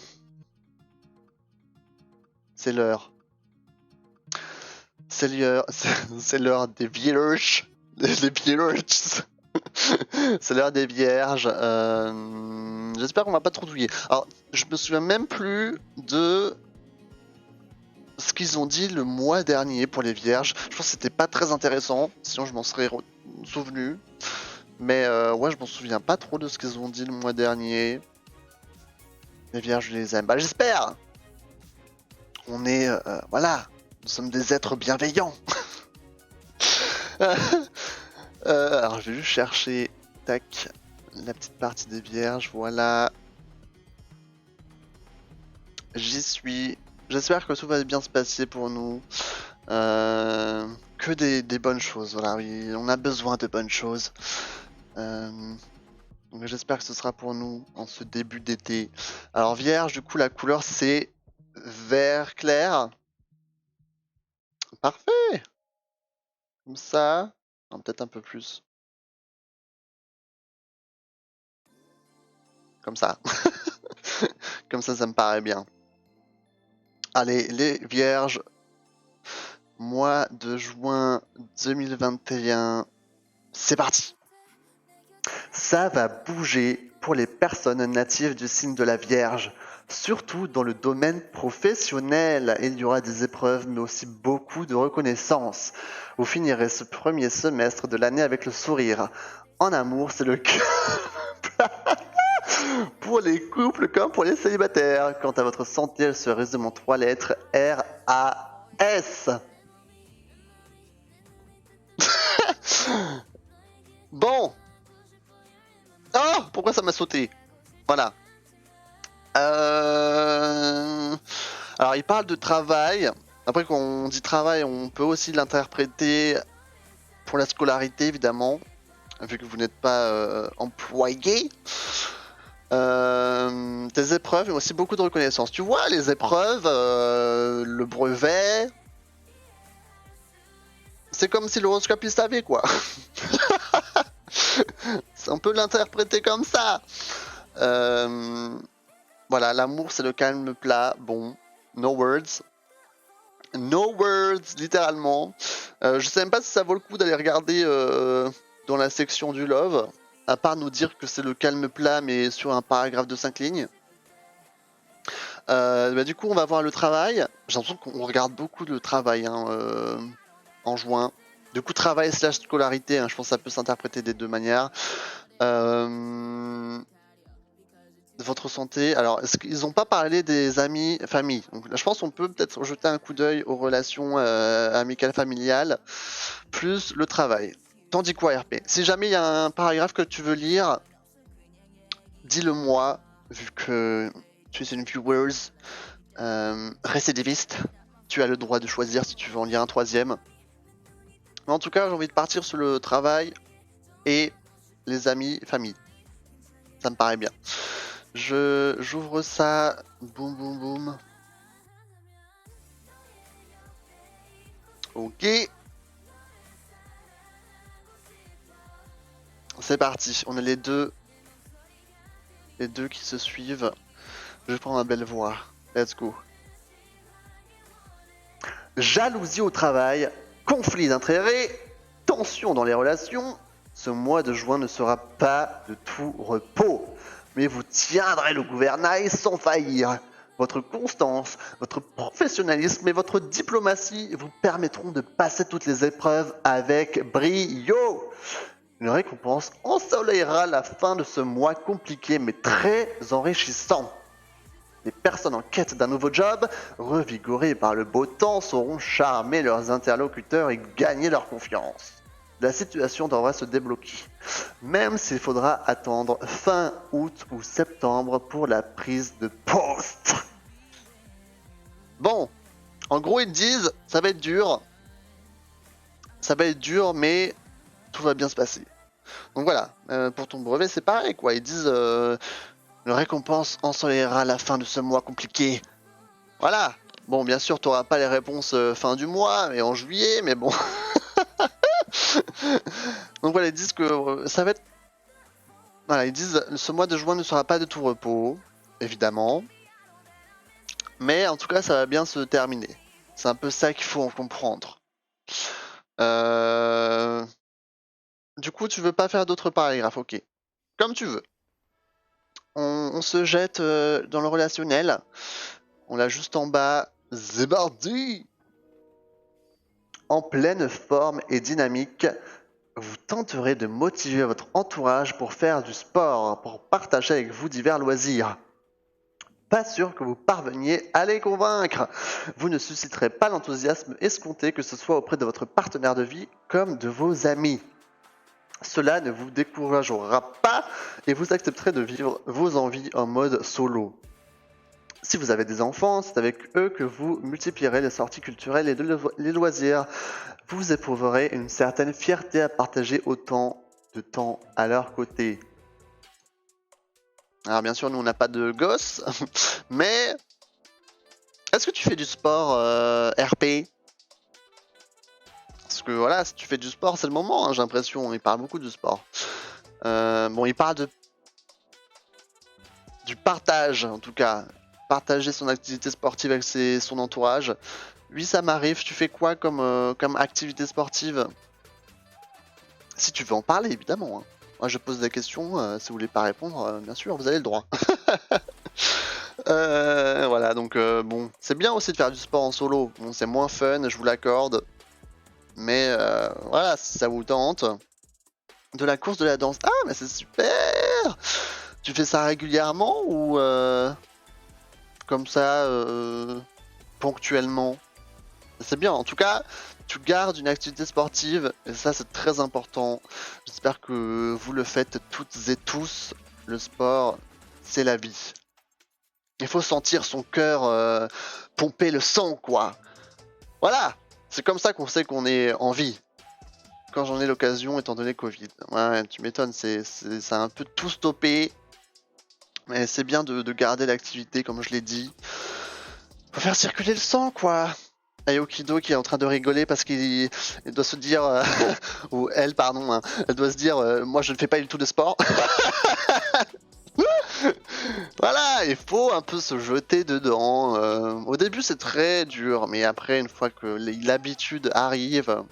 c'est l'heure. C'est l'heure des vierges. Les vierges. C'est l'heure des vierges. J'espère qu'on va pas trop douiller. Alors, je me souviens même plus de ce qu'ils ont dit le mois dernier pour les vierges. Je pense que c'était pas très intéressant, sinon je m'en serais souvenu. Mais ouais, je m'en souviens pas trop de ce qu'ils ont dit le mois dernier. Les vierges, je les aime. Bah j'espère. On est, voilà, nous sommes des êtres bienveillants. Alors je vais juste chercher, tac, la petite partie des vierges, voilà. J'y suis. J'espère que tout va bien se passer pour nous. Que des bonnes choses, voilà, oui, on a besoin de bonnes choses. Donc j'espère que ce sera pour nous en ce début d'été. Alors vierge, du coup la couleur c'est vert clair. Parfait. Comme ça. Non, peut-être un peu plus. Comme ça. Comme ça me paraît bien. Allez, les vierges. Mois de juin 2021. C'est parti. Ça va bouger pour les personnes natives du signe de la Vierge, surtout dans le domaine professionnel. Il y aura des épreuves, mais aussi beaucoup de reconnaissance. Vous finirez ce premier semestre de l'année avec le sourire. En amour, c'est le cas pour les couples comme pour les célibataires. Quant à votre santé, elle se résume en 3 lettres RAS. Bon. Oh, pourquoi ça m'a sauté? Voilà. Alors, il parle de travail. Après, quand on dit travail, on peut aussi l'interpréter pour la scolarité, évidemment, vu que vous n'êtes pas employé. Des épreuves, mais aussi beaucoup de reconnaissance. Tu vois, les épreuves, le brevet, c'est comme si l'horoscope il savait, quoi. On peut l'interpréter comme ça. Voilà, l'amour c'est le calme plat. Bon, no words. No words, littéralement. Je sais même pas si ça vaut le coup d'aller regarder dans la section du love, à part nous dire que c'est le calme plat, mais sur un paragraphe de 5 lignes. Bah, du coup, on va voir le travail. J'ai l'impression qu'on regarde beaucoup le travail hein, en juin. Du coup, travail slash scolarité, hein, je pense que ça peut s'interpréter des deux manières. Votre santé. Alors, est-ce qu'ils n'ont pas parlé des amis, famille? Donc, là, je pense qu'on peut peut-être jeter un coup d'œil aux relations amicales, familiales, plus le travail. Tandis quoi, RP? Si jamais il y a un paragraphe que tu veux lire, dis-le moi, vu que tu es une viewers récidiviste. Tu as le droit de choisir si tu veux en lire un troisième. Mais en tout cas, j'ai envie de partir sur le travail et les amis, famille. Ça me paraît bien. J'ouvre ça. Boum, boum, boum. Ok. C'est parti. On a les deux qui se suivent. Je prends ma belle voix. Let's go. Jalousie au travail, conflit d'intérêts, tension dans les relations. Ce mois de juin ne sera pas de tout repos, mais vous tiendrez le gouvernail sans faillir. Votre constance, votre professionnalisme et votre diplomatie vous permettront de passer toutes les épreuves avec brio. Une récompense ensoleillera la fin de ce mois compliqué mais très enrichissant. Les personnes en quête d'un nouveau job, revigorées par le beau temps, sauront charmer leurs interlocuteurs et gagner leur confiance. La situation devra se débloquer, même s'il faudra attendre fin août ou septembre pour la prise de poste. Bon, en gros ils disent, ça va être dur, mais tout va bien se passer. Donc voilà, pour ton brevet c'est pareil quoi, ils disent le récompense ensoleillera la fin de ce mois compliqué. Voilà. Bon, bien sûr, tu n'auras pas les réponses fin du mois, mais en juillet, mais bon. Donc voilà, ils disent que ça va être... Voilà, ils disent ce mois de juin ne sera pas de tout repos, évidemment. Mais en tout cas, ça va bien se terminer. C'est un peu ça qu'il faut en comprendre. Du coup, tu veux pas faire d'autres paragraphes, ok. Comme tu veux. On se jette dans le relationnel. On l'a juste en bas, c'est parti! En pleine forme et dynamique, vous tenterez de motiver votre entourage pour faire du sport, pour partager avec vous divers loisirs. Pas sûr que vous parveniez à les convaincre. Vous ne susciterez pas l'enthousiasme escompté, que ce soit auprès de votre partenaire de vie comme de vos amis. Cela ne vous découragera pas et vous accepterez de vivre vos envies en mode solo. Si vous avez des enfants, c'est avec eux que vous multiplierez les sorties culturelles et les loisirs. Vous éprouverez une certaine fierté à partager autant de temps à leur côté. Alors bien sûr, nous on n'a pas de gosses, mais est-ce que tu fais du sport RP? Parce que voilà, si tu fais du sport, c'est le moment, hein, j'ai l'impression. Il parle beaucoup du sport. Bon, il parle du partage, en tout cas. Partager son activité sportive avec son entourage. Oui, ça m'arrive. Tu fais quoi comme activité sportive? Si tu veux en parler, évidemment. Hein. Moi, je pose des questions. Si vous voulez pas répondre, bien sûr, vous avez le droit. Voilà, donc bon, c'est bien aussi de faire du sport en solo. Bon, c'est moins fun, je vous l'accorde. Mais voilà, si ça vous tente. De la course, de la danse. Ah, mais c'est super! Tu fais ça régulièrement ou comme ça, ponctuellement? C'est bien, en tout cas, tu gardes une activité sportive, et ça c'est très important. J'espère que vous le faites toutes et tous. Le sport, c'est la vie. Il faut sentir son cœur pomper le sang, quoi. Voilà, c'est comme ça qu'on sait qu'on est en vie. Quand j'en ai l'occasion, étant donné Covid. Ouais, tu m'étonnes, ça a un peu tout stoppé. Mais c'est bien de garder l'activité, comme je l'ai dit. Faut faire circuler le sang, quoi. Ayokido qui est en train de rigoler parce qu'il doit se dire, ou elle, pardon, hein, elle doit se dire, moi je ne fais pas du tout de sport. Voilà, il faut un peu se jeter dedans. Au début c'est très dur, mais après une fois que l'habitude arrive,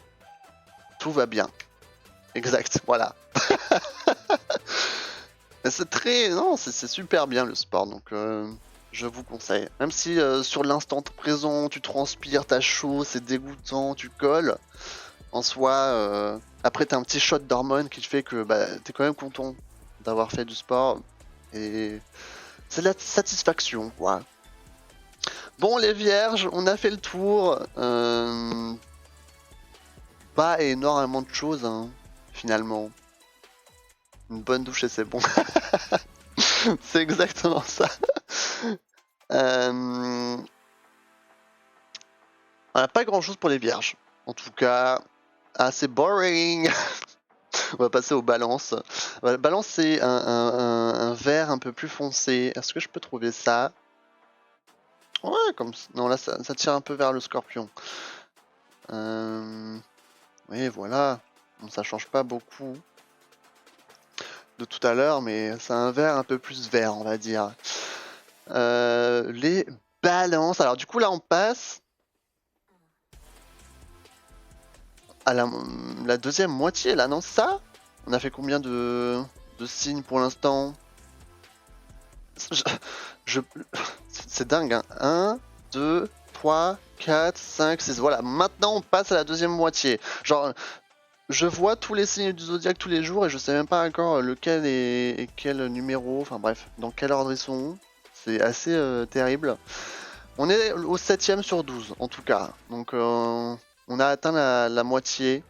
tout va bien. Exact, voilà. C'est très, non, c'est super bien le sport, donc je vous conseille. Même si sur l'instant présent, tu transpires, t'as chaud, c'est dégoûtant, tu colles. En soi, après t'as un petit shot d'hormones qui te fait que bah, t'es quand même content d'avoir fait du sport. Et c'est de la satisfaction, quoi. Bon, les vierges, on a fait le tour. Pas énormément de choses, hein, finalement. Une bonne douche et c'est bon. C'est exactement ça. Voilà, pas grand chose pour les vierges. En tout cas, assez boring. On va passer aux balances. Voilà, balance, c'est un vert un peu plus foncé. Est-ce que je peux trouver ça? Ouais, comme non, là ça tire un peu vers le scorpion. Oui, voilà. Bon, ça change pas beaucoup de tout à l'heure, mais c'est un vert un peu plus vert, on va dire. Les balances. Alors du coup là on passe à la deuxième moitié là, non, ça? On a fait combien de signes pour l'instant? C'est dingue, hein. 1, 2, 3, 4, 5, 6. Voilà, maintenant on passe à la deuxième moitié. Genre, je vois tous les signes du zodiaque tous les jours et je sais même pas encore lequel est quel numéro. Enfin bref, dans quel ordre ils sont. C'est assez terrible. On est au 7ème sur 12 en tout cas. Donc on a atteint la moitié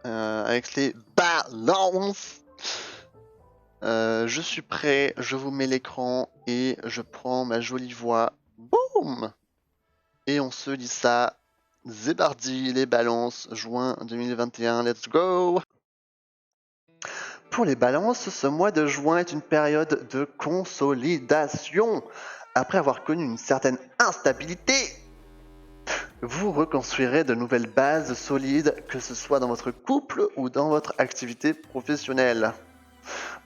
avec les balances. Je suis prêt, je vous mets l'écran et je prends ma jolie voix. Boum! Et on se lit ça. Zébardi, les balances, juin 2021, let's go! Pour les balances, ce mois de juin est une période de consolidation. Après avoir connu une certaine instabilité, vous reconstruirez de nouvelles bases solides, que ce soit dans votre couple ou dans votre activité professionnelle.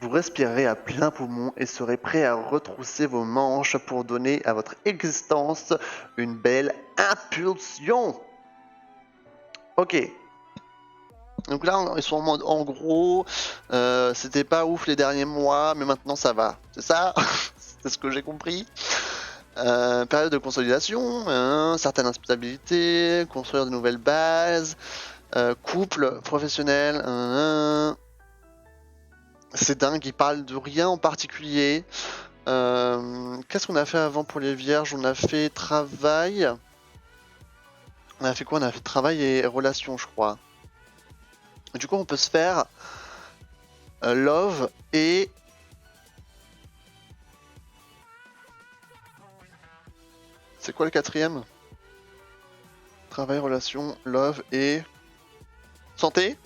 Vous respirerez à plein poumon et serez prêt à retrousser vos manches pour donner à votre existence une belle impulsion. Ok. Donc là, ils sont en mode, en gros, c'était pas ouf les derniers mois, mais maintenant ça va. C'est ça? C'est ce que j'ai compris. Période de consolidation, certaine instabilité, construire de nouvelles bases, couple, professionnel, c'est dingue, il parle de rien en particulier. Qu'est-ce qu'on a fait avant pour les vierges? On a fait travail. On a fait quoi? On a fait travail et relations, je crois. Du coup, on peut se faire love et... C'est quoi le quatrième? Travail, relations, love et... santé?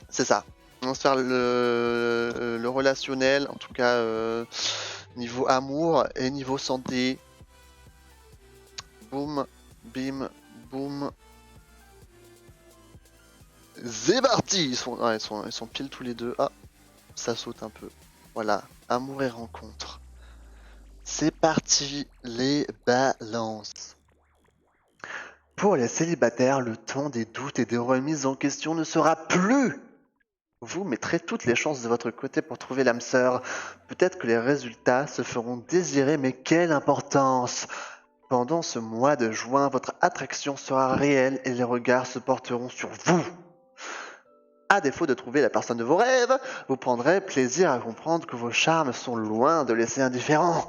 C'est ça. On va se faire le relationnel, en tout cas niveau amour et niveau santé. Boum, bim, boum. C'est parti! Ils sont pile tous les deux. Ah, ça saute un peu. Voilà, amour et rencontre. C'est parti, les balances. Pour les célibataires, le temps des doutes et des remises en question ne sera plus. Vous mettrez toutes les chances de votre côté pour trouver l'âme sœur. Peut-être que les résultats se feront désirer, mais quelle importance! Pendant ce mois de juin, votre attraction sera réelle et les regards se porteront sur vous. À défaut de trouver la personne de vos rêves, vous prendrez plaisir à comprendre que vos charmes sont loin de laisser indifférent.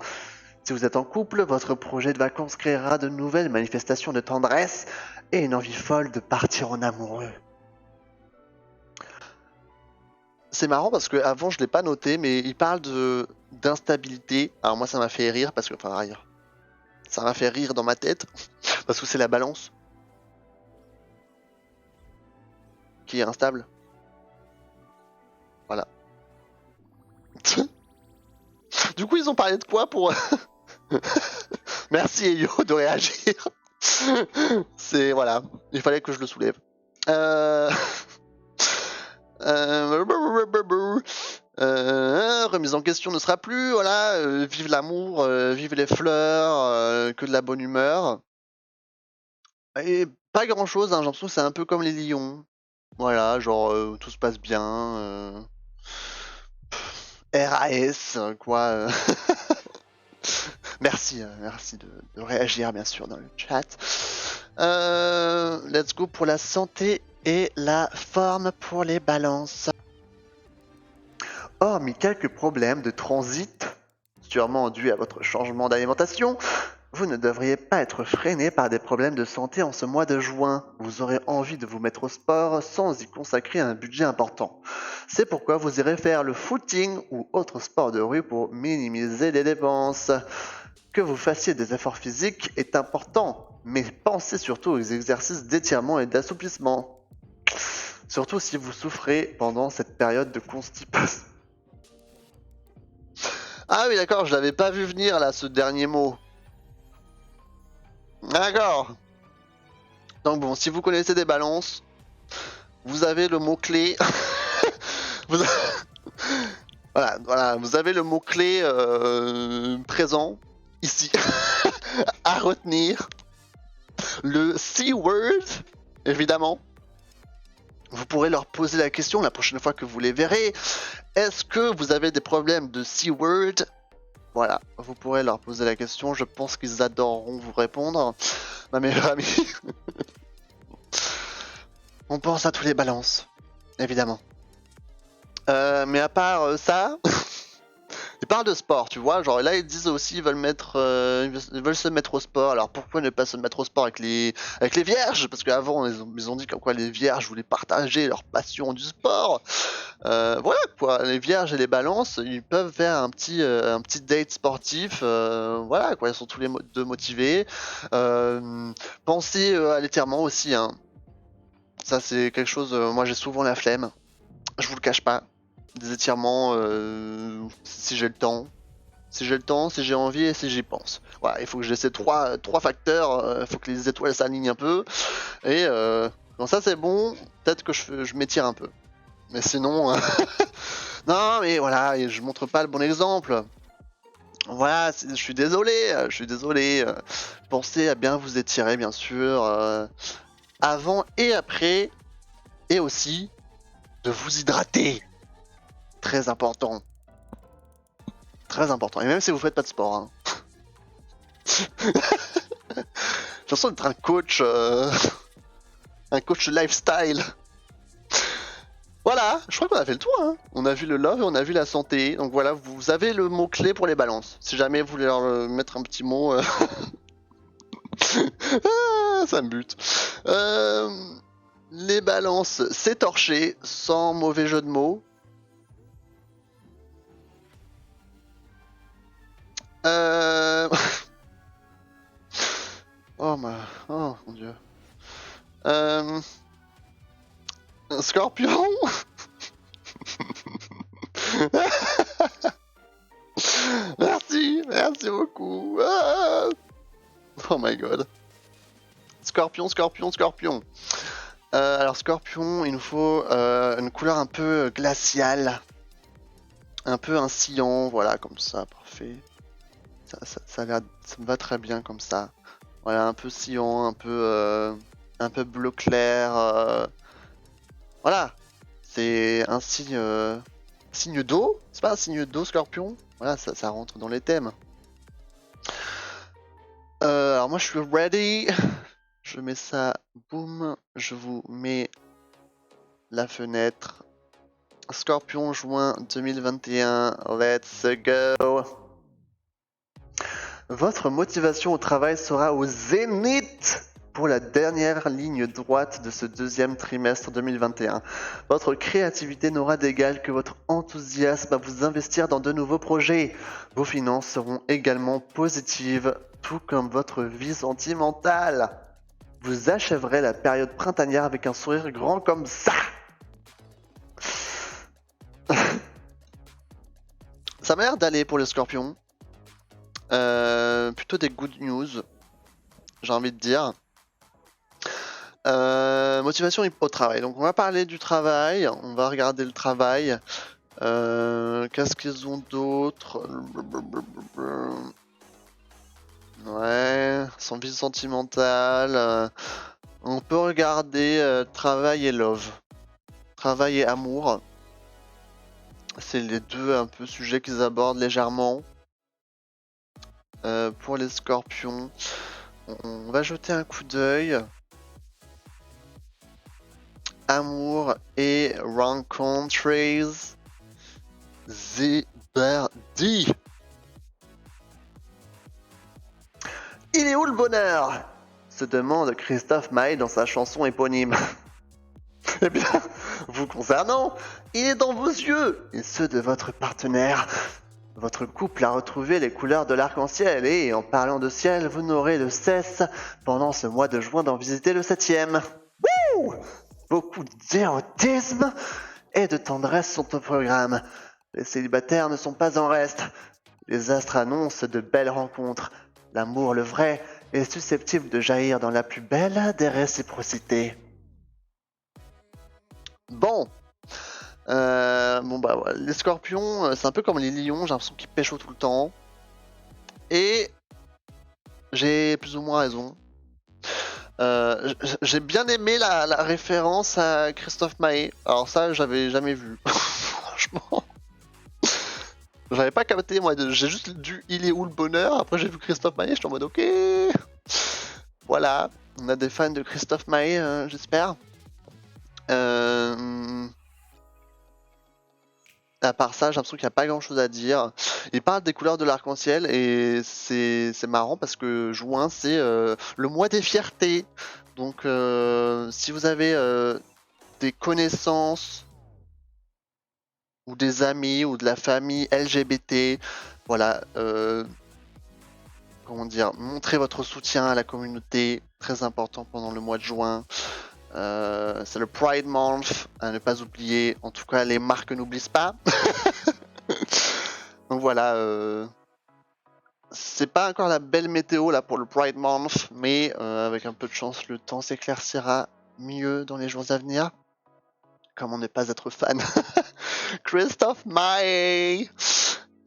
Si vous êtes en couple, votre projet de vacances créera de nouvelles manifestations de tendresse et une envie folle de partir en amoureux. C'est marrant parce que avant je l'ai pas noté, mais il parle d'instabilité. Alors moi ça m'a fait rire parce que rire. Ça m'a fait rire dans ma tête parce que c'est la balance qui est instable. Voilà. Du coup ils ont parlé de quoi pour... Merci Eyo de réagir. C'est... voilà. Il fallait que je le soulève. Remise en question ne sera plus, voilà, vive l'amour, vive les fleurs, que de la bonne humeur. Et pas grand chose, hein, j'ai l'impression que c'est un peu comme les lions. Voilà, genre tout se passe bien. RAS, quoi. Merci, merci de réagir bien sûr dans le chat. Let's go pour la santé et la forme pour les balances. Hormis quelques problèmes de transit, sûrement dus à votre changement d'alimentation, vous ne devriez pas être freiné par des problèmes de santé en ce mois de juin. Vous aurez envie de vous mettre au sport sans y consacrer un budget important. C'est pourquoi vous irez faire le footing ou autre sport de rue pour minimiser les dépenses. Que vous fassiez des efforts physiques est important, mais pensez surtout aux exercices d'étirement et d'assouplissement. Surtout si vous souffrez pendant cette période de constipation. Ah oui, d'accord, je l'avais pas vu venir là, ce dernier mot. D'accord. Donc bon, si vous connaissez des balances, vous avez le mot-clé. Voilà, vous avez le mot-clé présent ici à retenir. Le C-word, évidemment. Vous pourrez leur poser la question la prochaine fois que vous les verrez. Est-ce que vous avez des problèmes de C-word? Voilà, vous pourrez leur poser la question. Je pense qu'ils adoreront vous répondre. Ma meilleure amie. On pense à tous les balances, évidemment. Mais à part ça, ils parlent de sport, tu vois. Genre là, ils disent aussi ils veulent se mettre au sport. Alors pourquoi ne pas se mettre au sport avec les vierges? Parce qu'avant, ils ont dit comme quoi les vierges voulaient partager leur passion du sport. Voilà quoi, les vierges et les balances, ils peuvent faire un petit date sportif. Voilà quoi, ils sont tous les deux motivés. Pensez à l'étirement aussi, hein. Ça c'est quelque chose, moi j'ai souvent la flemme. Je vous le cache pas. Des étirements, si j'ai le temps. Si j'ai le temps, si j'ai envie et si j'y pense. Voilà, il faut que j'ai ces trois facteurs, il faut que les étoiles s'alignent un peu. Et quand ça c'est bon, peut-être que je m'étire un peu. Mais sinon... non mais voilà, je montre pas le bon exemple. Voilà, je suis désolé. Pensez à bien vous étirer bien sûr. Avant et après. Et aussi de vous hydrater. Très important. Très important. Et même si vous faites pas de sport. Hein. J'ai l'impression d'être un coach lifestyle. Voilà, je crois qu'on a fait le tour. Hein. On a vu le love et on a vu la santé. Donc voilà, vous avez le mot-clé pour les balances. Si jamais vous voulez leur mettre un petit mot... ah, ça me bute. Les balances, c'est torché, sans mauvais jeu de mots. Oh mon dieu. Un scorpion. Merci beaucoup. Ah. Oh my god. Scorpion. Alors scorpion, il nous faut une couleur un peu glaciale, un peu un cyan, voilà, comme ça, parfait. Ça me va très bien comme ça. Voilà, un peu cyan, un peu bleu clair. Voilà, c'est un signe d'eau. C'est pas un signe d'eau, scorpion. Voilà, ça rentre dans les thèmes. Alors moi je suis ready. Je mets ça, boum. Je vous mets la fenêtre. Scorpion, juin 2021. Let's go. Votre motivation au travail sera au zénith pour la dernière ligne droite de ce deuxième trimestre 2021. Votre créativité n'aura d'égal que votre enthousiasme à vous investir dans de nouveaux projets. Vos finances seront également positives, tout comme votre vie sentimentale. Vous achèverez la période printanière avec un sourire grand comme ça. Ça m'a l'air d'aller pour les scorpions. Plutôt des good news, j'ai envie de dire. Motivation au travail. Donc on va parler du travail, on va regarder le travail. Qu'est-ce qu'ils ont d'autre? Ouais, son vie sentimentale. On peut regarder travail et love. Travail et amour. C'est les deux un peu sujets qu'ils abordent légèrement. Pour les scorpions, on va jeter un coup d'œil. Amour et rencontres. Zébardi. Il est où le bonheur? Se demande Christophe Maé dans sa chanson éponyme. Eh bien, vous concernant, il est dans vos yeux et ceux de votre partenaire. Votre couple a retrouvé les couleurs de l'arc-en-ciel et, en parlant de ciel, vous n'aurez de cesse, pendant ce mois de juin, d'en visiter le 7e. Wouh! Beaucoup d'érotisme et de tendresse sont au programme. Les célibataires ne sont pas en reste. Les astres annoncent de belles rencontres. L'amour, le vrai, est susceptible de jaillir dans la plus belle des réciprocités. Bon. Bon bah voilà. Les scorpions, c'est un peu comme les lions, j'ai l'impression qu'ils pêchent tout le temps. Et j'ai plus ou moins raison. J'ai bien aimé la référence à Christophe Maé. Alors ça, j'avais jamais vu. Franchement. J'avais pas capté, moi. J'ai juste du Il est où le bonheur? Après, j'ai vu Christophe Maé, j'étais en mode ok. Voilà. On a des fans de Christophe Maé, j'espère. À part ça, j'ai l'impression qu'il n'y a pas grand chose à dire. Il parle des couleurs de l'arc-en-ciel et c'est marrant parce que juin, c'est le mois des fiertés. Donc, si vous avez des connaissances ou des amis ou de la famille LGBT, voilà, comment dire, montrez votre soutien à la communauté, très important pendant le mois de juin. C'est le Pride Month, à ne pas oublier. En tout cas, les marques n'oublient pas. Donc voilà, c'est pas encore la belle météo là pour le Pride Month, mais avec un peu de chance, le temps s'éclaircira mieux dans les jours à venir. Comment ne pas être fan? Christophe Maé.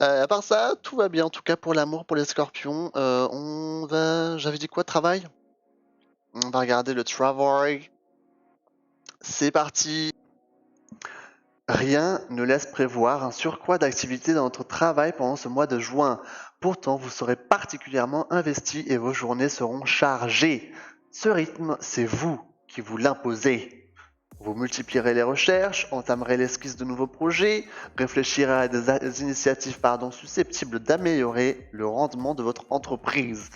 À part ça, tout va bien. En tout cas pour l'amour, pour les scorpions. J'avais dit quoi, travail? On va regarder le travail. C'est parti. Rien ne laisse prévoir un surcroît d'activité dans votre travail pendant ce mois de juin. Pourtant, vous serez particulièrement investi et vos journées seront chargées. Ce rythme, c'est vous qui vous l'imposez. Vous multiplierez les recherches, entamerez l'esquisse de nouveaux projets, réfléchirez à des initiatives susceptibles d'améliorer le rendement de votre entreprise.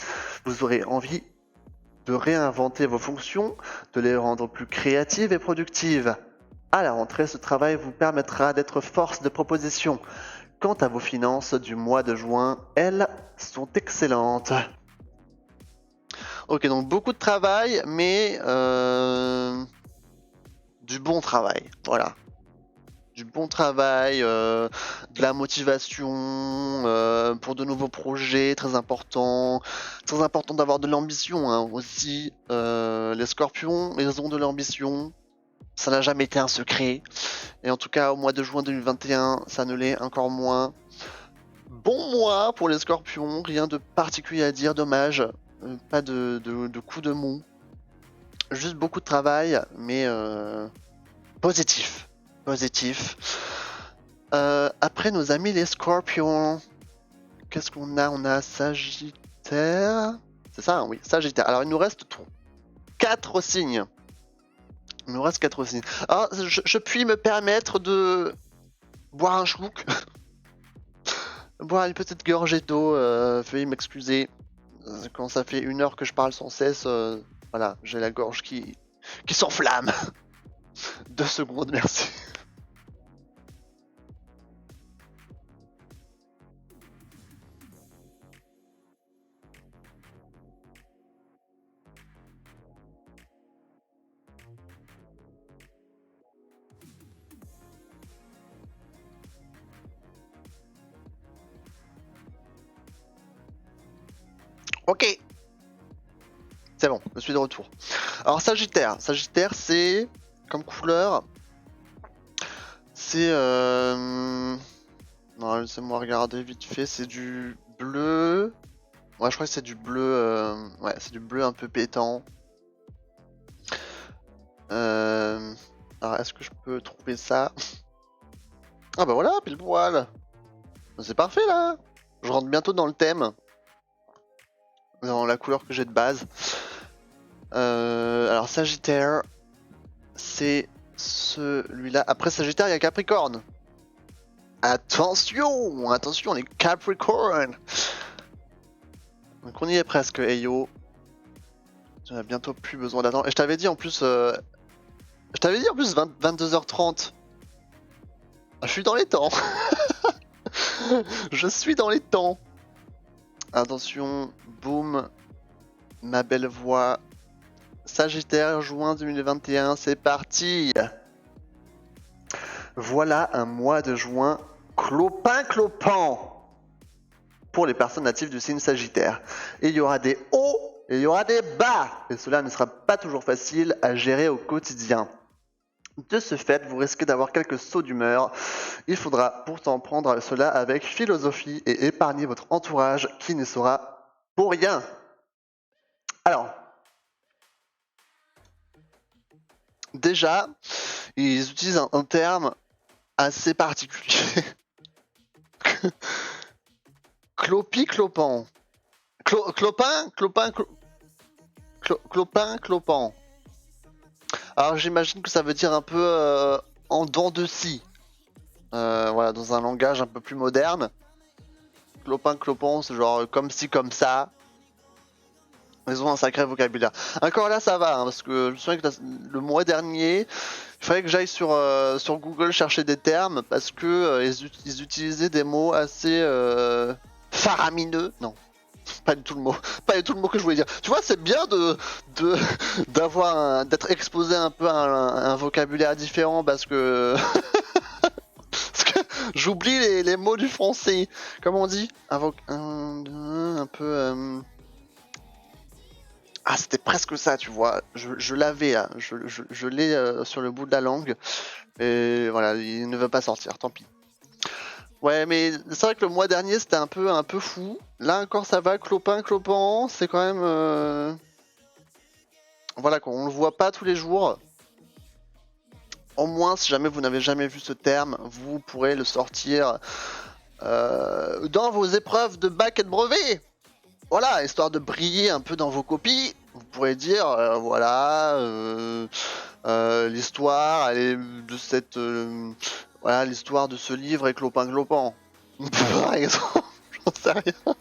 Vous aurez envie de réinventer vos fonctions, de les rendre plus créatives et productives. À la rentrée, ce travail vous permettra d'être force de proposition. Quant à vos finances du mois de juin, elles sont excellentes. Ok, donc beaucoup de travail, mais du bon travail, voilà. Du bon travail, de la motivation pour de nouveaux projets, très important. Très important d'avoir de l'ambition hein, aussi. Les scorpions, ils ont de l'ambition. Ça n'a jamais été un secret. Et en tout cas, au mois de juin 2021, ça ne l'est encore moins. Bon mois pour les scorpions, rien de particulier à dire, dommage. Pas de coup de mou. Juste beaucoup de travail, mais positif. Positif. Après nos amis les scorpions, qu'est-ce qu'on a? On a Sagittaire. C'est ça, hein, oui, Sagittaire. Alors il nous reste 4 signes. Il nous reste 4 signes. Alors, je puis me permettre de boire un schluck. Boire une petite gorgée d'eau, veuillez m'excuser. Quand ça fait 1 heure que je parle sans cesse, voilà, j'ai la gorge qui s'enflamme. 2 secondes, merci. Ok. C'est bon, je suis de retour. Alors Sagittaire, c'est comme couleur, c'est non, laissez-moi regarder vite fait, c'est du bleu. Ouais, je crois que c'est du bleu, ouais, c'est du bleu un peu pétant. Alors est-ce que je peux trouver ça? Ah bah voilà, pile poil. C'est parfait là. Je rentre bientôt dans le thème, dans la couleur que j'ai de base. Alors Sagittaire, c'est celui-là. Après Sagittaire, il y a Capricorne. Attention, attention, les Capricorne. Donc on y est presque, Eyo. Tu n'as bientôt plus besoin d'attendre. Et je t'avais dit en plus, 22h30. Ah, je suis dans les temps. Je suis dans les temps. Attention, boum, ma belle voix. Sagittaire, juin 2021, c'est parti. Voilà un mois de juin clopin-clopant pour les personnes natives du signe Sagittaire. Et il y aura des hauts et il y aura des bas. Et cela ne sera pas toujours facile à gérer au quotidien. De ce fait, vous risquez d'avoir quelques sauts d'humeur. Il faudra pourtant prendre cela avec philosophie et épargner votre entourage qui ne sera pour rien. Alors, déjà, ils utilisent un terme assez particulier. Clopi-clopant. Clopin-clopant. Alors j'imagine que ça veut dire un peu en dents de scie. Voilà, dans un langage un peu plus moderne. Clopin-clopant, c'est genre comme ci, comme ça. Ils ont un sacré vocabulaire. Encore là, ça va, hein, parce que je me souviens que le mois dernier, il fallait que j'aille sur Google chercher des termes, parce que ils utilisaient des mots assez faramineux. Non, pas du tout le mot, pas du tout le mot que je voulais dire. Tu vois, c'est bien d'être exposé un peu à un vocabulaire différent, parce que j'oublie les mots du français. Comment on dit un peu. Ah, c'était presque ça, tu vois. Je l'avais, là. Je l'ai sur le bout de la langue. Et voilà, il ne veut pas sortir, tant pis. Ouais, mais c'est vrai que le mois dernier, c'était un peu fou. Là encore, ça va, clopin, c'est quand même... Voilà, quoi, on le voit pas tous les jours. au moins, si jamais vous n'avez jamais vu ce terme, vous pourrez le sortir dans vos épreuves de bac et de brevet. Voilà, histoire de briller un peu dans vos copies. Vous pourrez dire, voilà, l'histoire, elle est de cette, voilà, l'histoire de ce livre est clopin-clopant. Par exemple, j'en sais rien.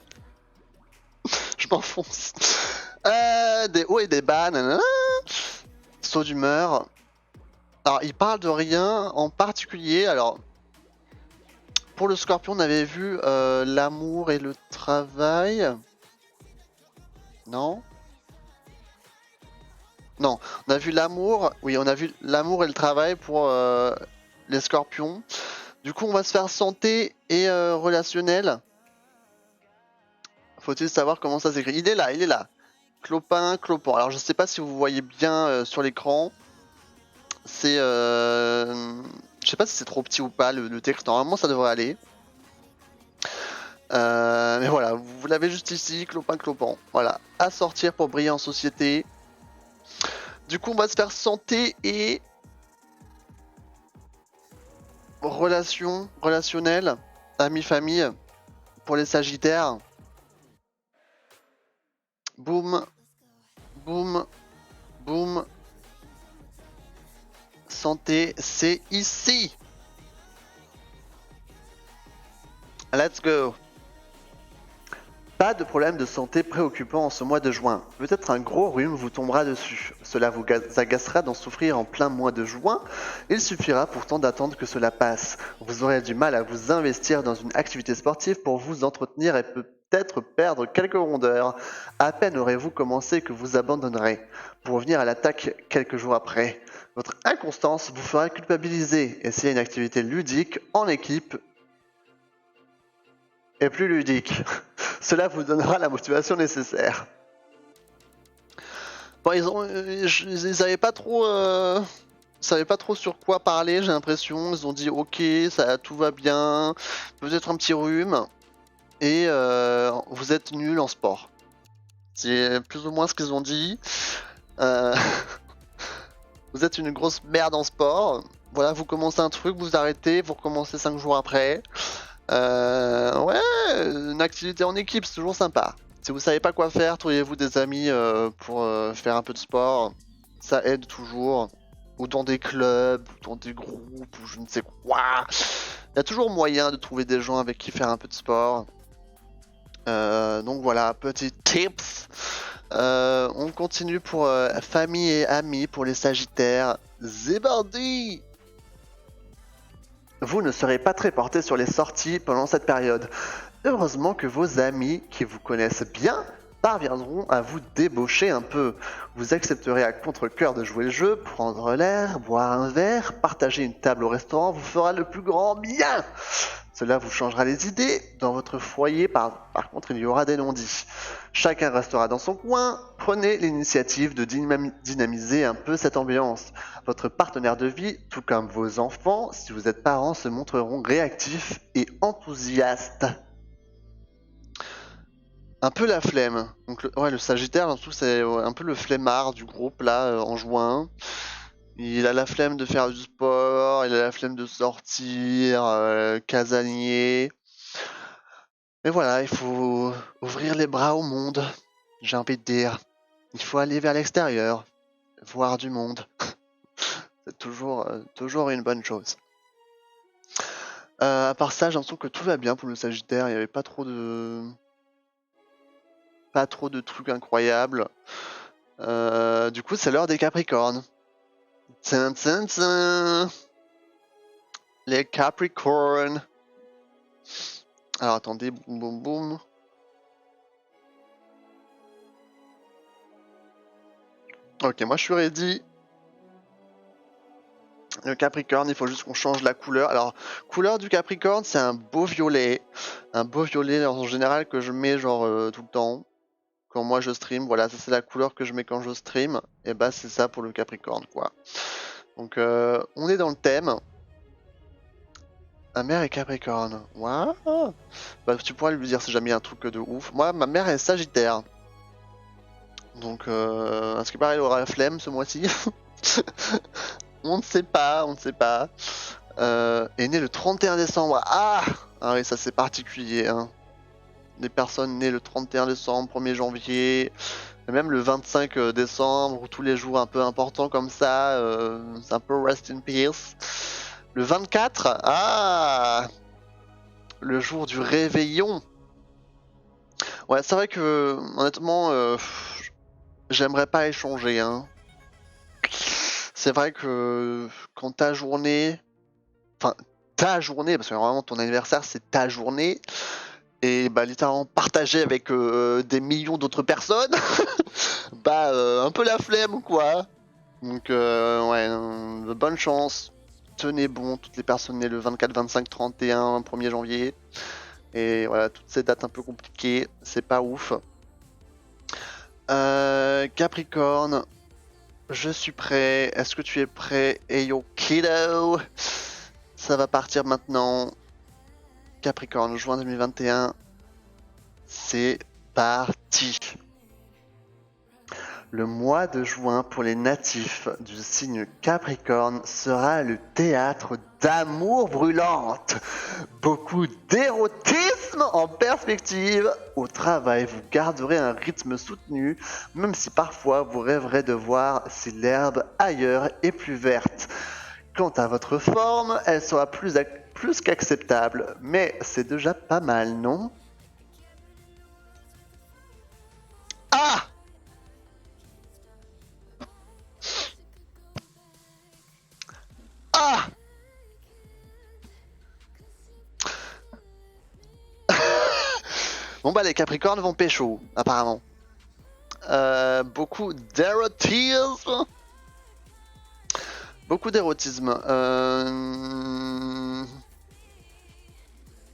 Je m'enfonce. Des hauts et des bas, nanana. Saut d'humeur. Alors, il parle de rien en particulier. Alors, pour le Scorpion, on avait vu l'amour et le travail. Non? Non, on a vu l'amour. Oui, on a vu l'amour et le travail pour les Scorpions. Du coup, on va se faire santé et relationnel. Faut-il savoir comment ça s'écrit? Il est là, il est là. Clopin, clopin. Alors, je sais pas si vous voyez bien sur l'écran. C'est, je sais pas si c'est trop petit ou pas le texte. Normalement, ça devrait aller. Mais voilà, vous l'avez juste ici, clopin, clopin. Voilà, à sortir pour briller en société. Du coup, on va se faire santé et relationnel, amis, famille pour les Sagittaires. Boum, boum, boum. Santé, c'est ici. Let's go. Pas de problème de santé préoccupant en ce mois de juin. Peut-être un gros rhume vous tombera dessus. Cela vous agacera d'en souffrir en plein mois de juin. Il suffira pourtant d'attendre que cela passe. Vous aurez du mal à vous investir dans une activité sportive pour vous entretenir et peut-être perdre quelques rondeurs. À peine aurez-vous commencé que vous abandonnerez. Pour revenir à l'attaque quelques jours après. Votre inconstance vous fera culpabiliser. Essayez une activité ludique en équipe et plus ludique. Cela vous donnera la motivation nécessaire. Bon, ils avaient pas trop, savaient pas trop sur quoi parler. J'ai l'impression. Ils ont dit OK, ça, tout va bien. Peut-être un petit rhume et vous êtes nul en sport. C'est plus ou moins ce qu'ils ont dit. Vous êtes une grosse merde en sport. Voilà, vous commencez un truc, vous arrêtez, vous recommencez 5 jours après. Ouais, une activité en équipe, c'est toujours sympa. Si vous savez pas quoi faire, trouvez-vous des amis pour faire un peu de sport. Ça aide toujours. Ou dans des clubs, ou dans des groupes, ou je ne sais quoi. Il y a toujours moyen de trouver des gens avec qui faire un peu de sport. Donc voilà, petit tips. On continue pour famille et amis pour les Sagittaires. Zébardi! Vous ne serez pas très porté sur les sorties pendant cette période. Heureusement que vos amis, qui vous connaissent bien, parviendront à vous débaucher un peu. Vous accepterez à contre-cœur de jouer le jeu, prendre l'air, boire un verre, partager une table au restaurant vous fera le plus grand bien. Cela vous changera les idées. Dans votre foyer, par contre, il y aura des non-dits. Chacun restera dans son coin. Prenez l'initiative de dynamiser un peu cette ambiance. Votre partenaire de vie, tout comme vos enfants, si vous êtes parents, se montreront réactifs et enthousiastes. Un peu la flemme. Donc le Sagittaire, surtout, c'est un peu le flemmard du groupe là en juin. Il a la flemme de faire du sport, il a la flemme de sortir, casanier. Mais voilà, il faut ouvrir les bras au monde, j'ai envie de dire. Il faut aller vers l'extérieur, voir du monde. C'est toujours une bonne chose. À part ça, j'ai l'impression que tout va bien pour le Sagittaire, il n'y avait pas trop de trucs incroyables. Du coup, c'est l'heure des Capricornes. Tin, tin, tin. Les Capricornes. Alors attendez, boum boum boum. Ok, moi je suis ready. Le Capricorne, il faut juste qu'on change la couleur. Alors, couleur du Capricorne, c'est un beau violet. Un beau violet en général que je mets genre tout le temps. Quand moi je stream, voilà, ça c'est la couleur que je mets quand je stream. Et bah c'est ça pour le Capricorne quoi. Donc on est dans le thème. Ma mère est Capricorne. Waouh. Bah tu pourras lui dire si j'ai mis un truc de ouf. Moi, ma mère est Sagittaire. Donc à ce qui paraît, elle aura la flemme ce mois-ci. On ne sait pas, on ne sait pas. Est né le 31 décembre. Ah oui, ça c'est particulier. Hein. Des personnes nées le 31 décembre, 1er janvier, et même le 25 décembre, ou tous les jours un peu importants comme ça, c'est un peu rest in peace. Le 24, le jour du réveillon. Ouais, c'est vrai que, honnêtement, j'aimerais pas échanger. Hein. C'est vrai que quand ta journée, parce que vraiment ton anniversaire c'est ta journée, et bah littéralement partagé avec des millions d'autres personnes, bah un peu la flemme quoi. Donc ouais, bonne chance, tenez bon, toutes les personnes nées le 24, 25, 31, 1er janvier, et voilà, toutes ces dates un peu compliquées, c'est pas ouf. Capricorne, je suis prêt, est-ce que tu es prêt? Hey yo kiddo, ça va partir maintenant. Capricorne, juin 2021, c'est parti. Le mois de juin pour les natifs du signe Capricorne sera le théâtre d'amour brûlante. Beaucoup d'érotisme en perspective. Au travail, vous garderez un rythme soutenu, même si parfois vous rêverez de voir si l'herbe ailleurs est plus verte. Quant à votre forme, elle sera plus qu'acceptable, mais c'est déjà pas mal, non? Ah! Ah! Bon bah les Capricornes vont pécho, apparemment. Beaucoup d'érotisme. Beaucoup d'érotisme.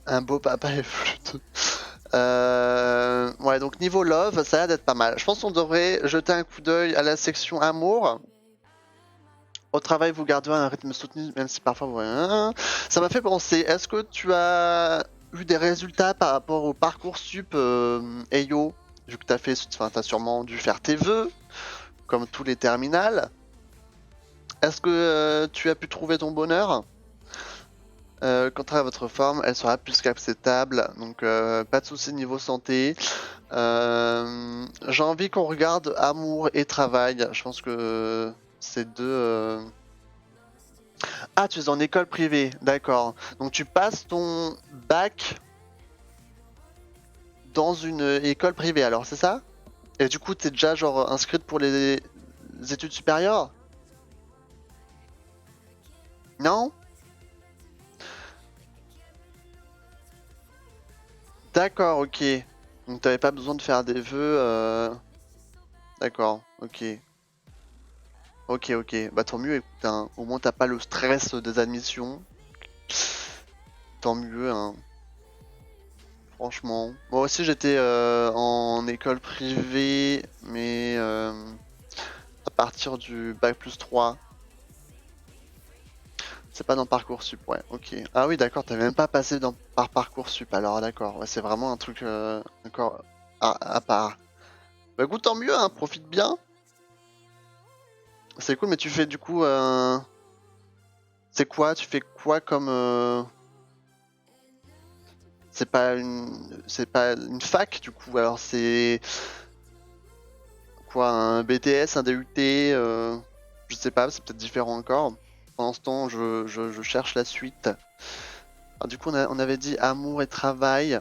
Un beau papa et flûte. Ouais, donc niveau love, ça a l'air d'être pas mal. Je pense qu'on devrait jeter un coup d'œil à la section amour. Au travail, vous garderez un rythme soutenu, même si parfois vous... Ça m'a fait penser, est-ce que tu as eu des résultats par rapport au Parcoursup Eyo? Vu que t'as sûrement dû faire tes vœux, comme tous les terminales. Est-ce que tu as pu trouver ton bonheur? Quant à votre forme, elle sera plus qu'acceptable, donc pas de soucis niveau santé. J'ai envie qu'on regarde amour et travail. Je pense que c'est deux. Ah, tu es en école privée, d'accord. Donc tu passes ton bac dans une école privée, alors c'est ça? Et du coup, t'es déjà genre inscrite pour les études supérieures? Non? D'accord, ok. Donc t'avais pas besoin de faire des vœux. D'accord, ok. Ok. Bah tant mieux, écoute, hein. Au moins t'as pas le stress des admissions. Tant mieux, hein. Franchement. Moi aussi j'étais en école privée, mais à partir du bac plus 3. C'est pas dans Parcoursup, ouais, ok. Ah oui, d'accord, t'as même pas passé par Parcoursup, alors d'accord. Ouais, c'est vraiment un truc encore à part. Bah écoute, tant mieux, hein, profite bien. C'est cool, mais tu fais du coup... C'est quoi? Tu fais quoi comme... C'est pas une fac, du coup, alors c'est... Quoi, un BTS, un DUT je sais pas, c'est peut-être différent encore. Pendant ce temps, je cherche la suite. Alors, du coup, on avait dit amour et travail.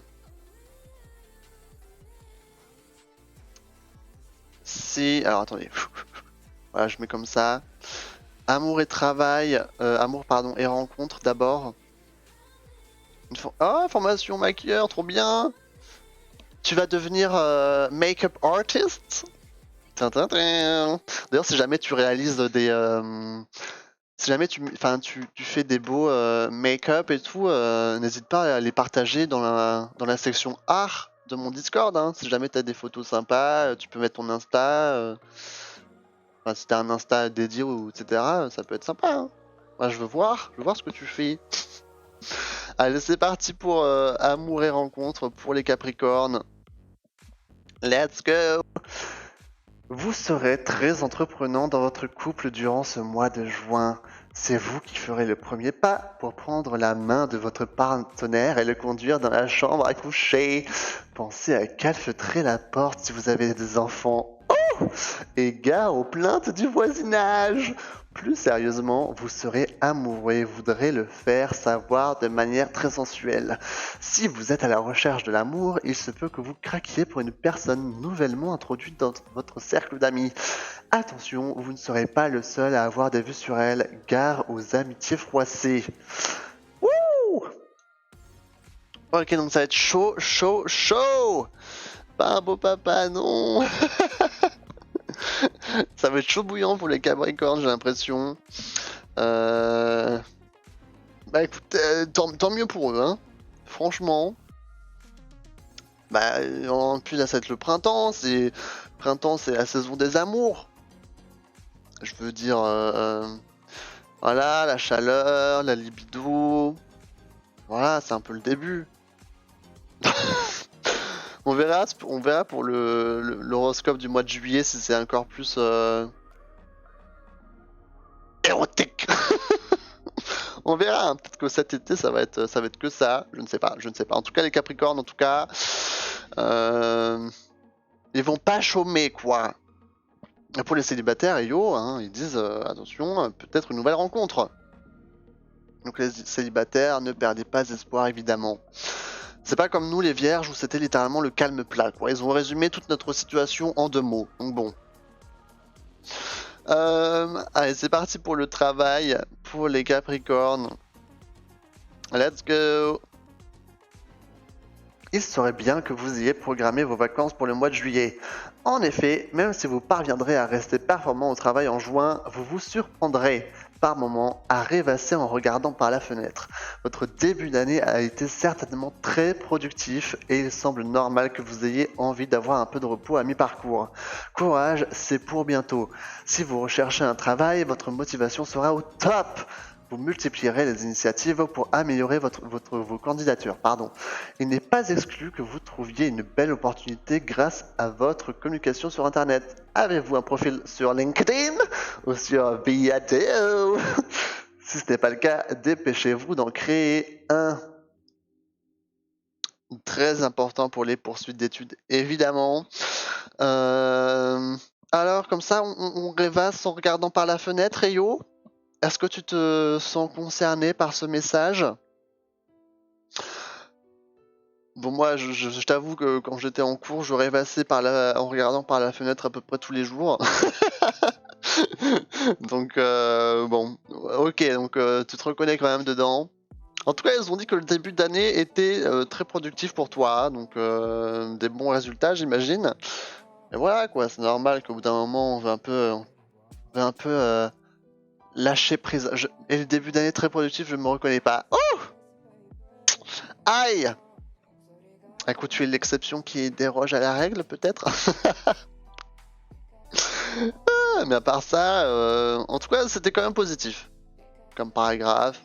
C'est... Alors attendez. Voilà, je mets comme ça. Amour et travail. Amour, pardon, et rencontre d'abord. Ah, formation maquilleur, trop bien. Tu vas devenir make-up artist. D'ailleurs, si jamais tu réalises des... si jamais tu fais des beaux make-up et tout, n'hésite pas à les partager dans la section art de mon Discord. Hein. Si jamais tu as des photos sympas, tu peux mettre ton Insta. Enfin, si t'as un Insta dédié ou etc., ça peut être sympa. Hein. Moi, je veux voir ce que tu fais. Allez, c'est parti pour amour et rencontre pour les Capricornes. Let's go! Vous serez très entreprenant dans votre couple durant ce mois de juin. C'est vous qui ferez le premier pas pour prendre la main de votre partenaire et le conduire dans la chambre à coucher. Pensez à calfeutrer la porte si vous avez des enfants. Oh! Et gare aux plaintes du voisinage. Plus sérieusement, vous serez amoureux et voudrez le faire savoir de manière très sensuelle. Si vous êtes à la recherche de l'amour, il se peut que vous craquiez pour une personne nouvellement introduite dans votre cercle d'amis. Attention, vous ne serez pas le seul à avoir des vues sur elle. Gare aux amitiés froissées. Wouh! Ok, donc ça va être chaud, chaud, chaud! Pas un beau papa, non! Ça va être chaud bouillant pour les Capricornes, j'ai l'impression. Bah écoute, tant mieux pour eux, hein. Franchement. Bah, en plus là, ça va être le printemps. Printemps, c'est la saison des amours. Je veux dire, voilà, la chaleur, la libido. Voilà, c'est un peu le début. On verra pour l'horoscope du mois de juillet si c'est encore plus érotique. On verra, hein. Peut-être que cet été ça va être que ça. Je ne sais pas. En tout cas, les Capricornes, en tout cas, ils vont pas chômer quoi. Et pour les célibataires, hein, ils disent attention, peut-être une nouvelle rencontre. Donc les célibataires, ne perdez pas espoir évidemment. C'est pas comme nous les vierges où c'était littéralement le calme plat, quoi. Ils ont résumé toute notre situation en 2 mots. Donc bon. Allez, c'est parti pour le travail, pour les Capricornes. Let's go. Il serait bien que vous ayez programmé vos vacances pour le mois de juillet. En effet, même si vous parviendrez à rester performant au travail en juin, vous vous surprendrez par moments à rêvasser en regardant par la fenêtre. Votre début d'année a été certainement très productif et il semble normal que vous ayez envie d'avoir un peu de repos à mi-parcours. Courage, c'est pour bientôt. Si vous recherchez un travail, votre motivation sera au top. Vous multiplierez les initiatives pour améliorer vos candidatures. Il n'est pas exclu que vous trouviez une belle opportunité grâce à votre communication sur Internet. Avez-vous un profil sur LinkedIn ou sur Viadeo? Si ce n'est pas le cas, dépêchez-vous d'en créer un. Très important pour les poursuites d'études, évidemment. Alors, comme ça, on rêvasse en regardant par la fenêtre, Eyo? Est-ce que tu te sens concerné par ce message? Bon, moi, je t'avoue que quand j'étais en cours, je rêvassais en regardant par la fenêtre à peu près tous les jours. Donc, bon, ok, donc tu te reconnais quand même dedans. En tout cas, ils ont dit que le début d'année était très productif pour toi, donc des bons résultats, j'imagine. Et voilà, quoi, c'est normal qu'au bout d'un moment, on veut un peu lâcher prise. Et le début d'année très productif, je me reconnais pas. Oh! Aïe! Écoute, tu es l'exception qui déroge à la règle, peut-être? Mais à part ça, en tout cas, c'était quand même positif. Comme paragraphe.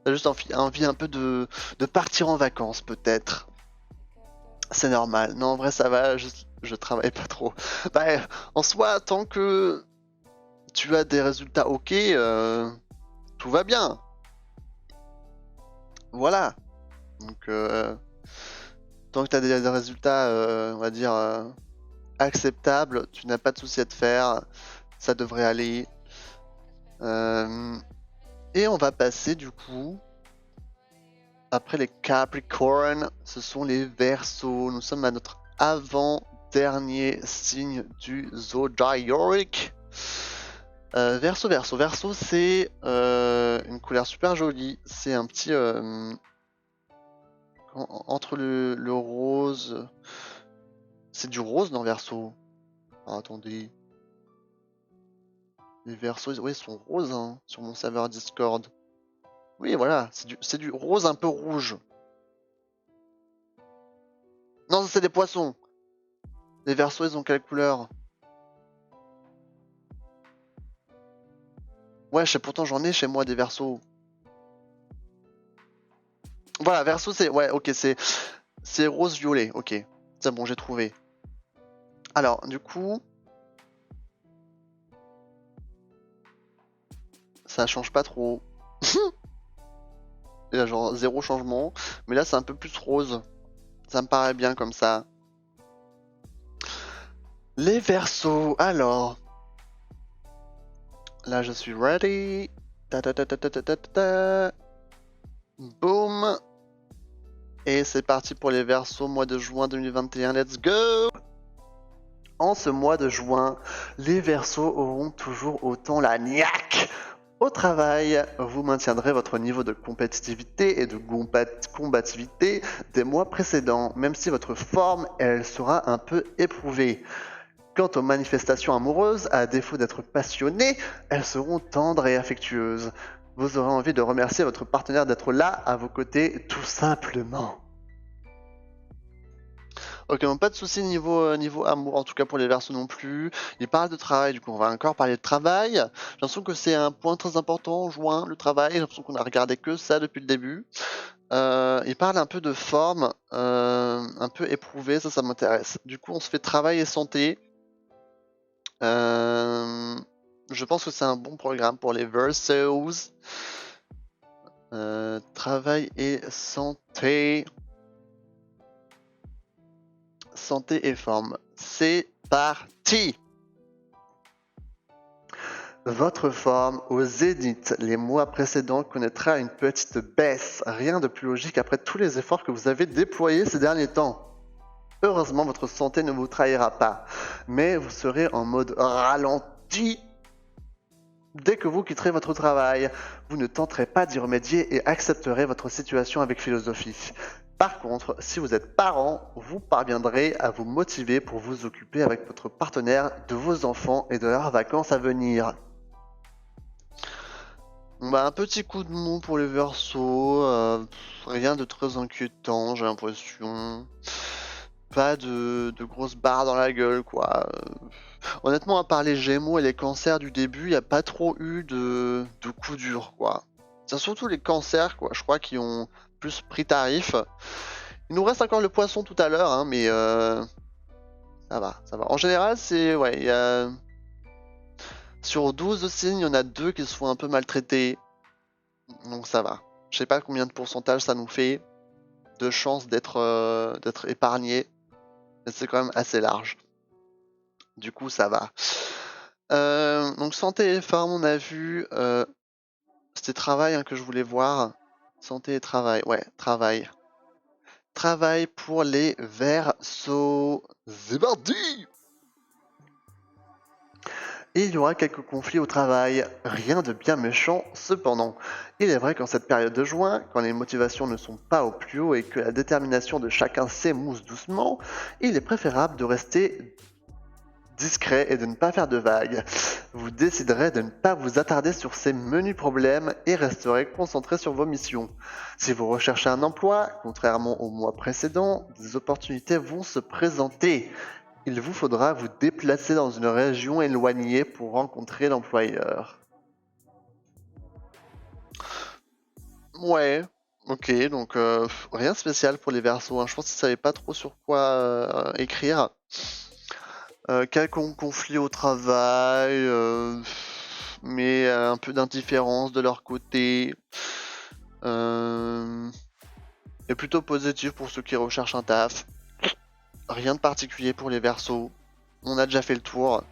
T'as juste envie un peu de partir en vacances, peut-être. C'est normal. Non, en vrai, ça va, je travaille pas trop. Bah, en soi, tant que tu as des résultats ok, tout va bien. Voilà. Donc, tant que tu as des résultats, on va dire, acceptables, tu n'as pas de souci à te faire. Ça devrait aller. Et on va passer du coup, après les Capricornes, ce sont les Verseaux. Nous sommes à notre avant-dernier signe du Zodiac. Verseau, c'est une couleur super jolie. C'est un petit entre le rose. C'est du rose dans Verseau. Ah, attendez. Les Verseaux, oui, ils sont roses hein, sur mon serveur Discord. Oui, voilà, c'est du rose un peu rouge. Non, ça c'est des poissons. Les Verseaux, ils ont quelle couleur? Ouais, pourtant j'en ai chez moi des Verseaux. Voilà, Verseau, c'est... Ouais, ok, c'est rose-violet, ok. C'est bon, j'ai trouvé. Alors, du coup... ça change pas trop. Il y a genre 0 changement. Mais là, c'est un peu plus rose. Ça me paraît bien comme ça. Les Verseaux, alors. Là, je suis ready. Ta ta ta ta ta ta ta ta. Boom. Et c'est parti pour les Verseaux, mois de juin 2021. Let's go! En ce mois de juin, les Verseaux auront toujours autant la niaque. Au travail, vous maintiendrez votre niveau de compétitivité et de combativité des mois précédents, même si votre forme, elle sera un peu éprouvée. Quant aux manifestations amoureuses, à défaut d'être passionnées, elles seront tendres et affectueuses. Vous aurez envie de remercier votre partenaire d'être là à vos côtés, tout simplement. Ok, donc pas de soucis niveau amour, en tout cas pour les Verseaux non plus. Il parle de travail, du coup on va encore parler de travail. J'ai l'impression que c'est un point très important en juin, le travail. J'ai l'impression qu'on a regardé que ça depuis le début. Il parle un peu de forme, un peu éprouvée, ça m'intéresse. Du coup on se fait travail et santé. Je pense que c'est un bon programme pour les Verseaux. Travail et santé. Santé et forme. C'est parti! Votre forme au zénith les mois précédents connaîtra une petite baisse. Rien de plus logique après tous les efforts que vous avez déployés ces derniers temps. Heureusement, votre santé ne vous trahira pas, mais vous serez en mode ralenti dès que vous quitterez votre travail. Vous ne tenterez pas d'y remédier et accepterez votre situation avec philosophie. Par contre, si vous êtes parent, vous parviendrez à vous motiver pour vous occuper avec votre partenaire de vos enfants et de leurs vacances à venir. Bah, un petit coup de mou pour les Verseaux, rien de très inquiétant, j'ai l'impression. Pas de grosses barres dans la gueule, quoi. Honnêtement, à part les Gémeaux et les cancers du début, il n'y a pas trop eu de coups durs, quoi. C'est surtout les cancers, quoi, je crois, qui ont plus pris tarif. Il nous reste encore le poisson tout à l'heure, hein, mais ça va, ça va. En général, c'est... Ouais, il y a... Sur 12 signes, il y en a 2 qui se font un peu maltraiter. Donc ça va. Je sais pas combien de pourcentage ça nous fait de chance d'être épargné, mais c'est quand même assez large. Du coup, ça va. Donc santé et forme, on a vu. C'était travail hein, que je voulais voir. Santé et travail, ouais, travail. Travail pour les Verseaux. C'est parti! Il y aura quelques conflits au travail, rien de bien méchant cependant. Il est vrai qu'en cette période de juin, quand les motivations ne sont pas au plus haut et que la détermination de chacun s'émousse doucement, il est préférable de rester discret et de ne pas faire de vagues. Vous déciderez de ne pas vous attarder sur ces menus problèmes et resterez concentré sur vos missions. Si vous recherchez un emploi, contrairement au mois précédent, des opportunités vont se présenter. Il vous faudra vous déplacer dans une région éloignée pour rencontrer l'employeur. Ouais, ok, donc rien de spécial pour les Verseaux. Hein. Je pense qu'ils ne savaient pas trop sur quoi écrire. Quelconque conflit au travail, mais un peu d'indifférence de leur côté. Et plutôt positif pour ceux qui recherchent un taf. Rien de particulier pour les Verseaux. On a déjà fait le tour.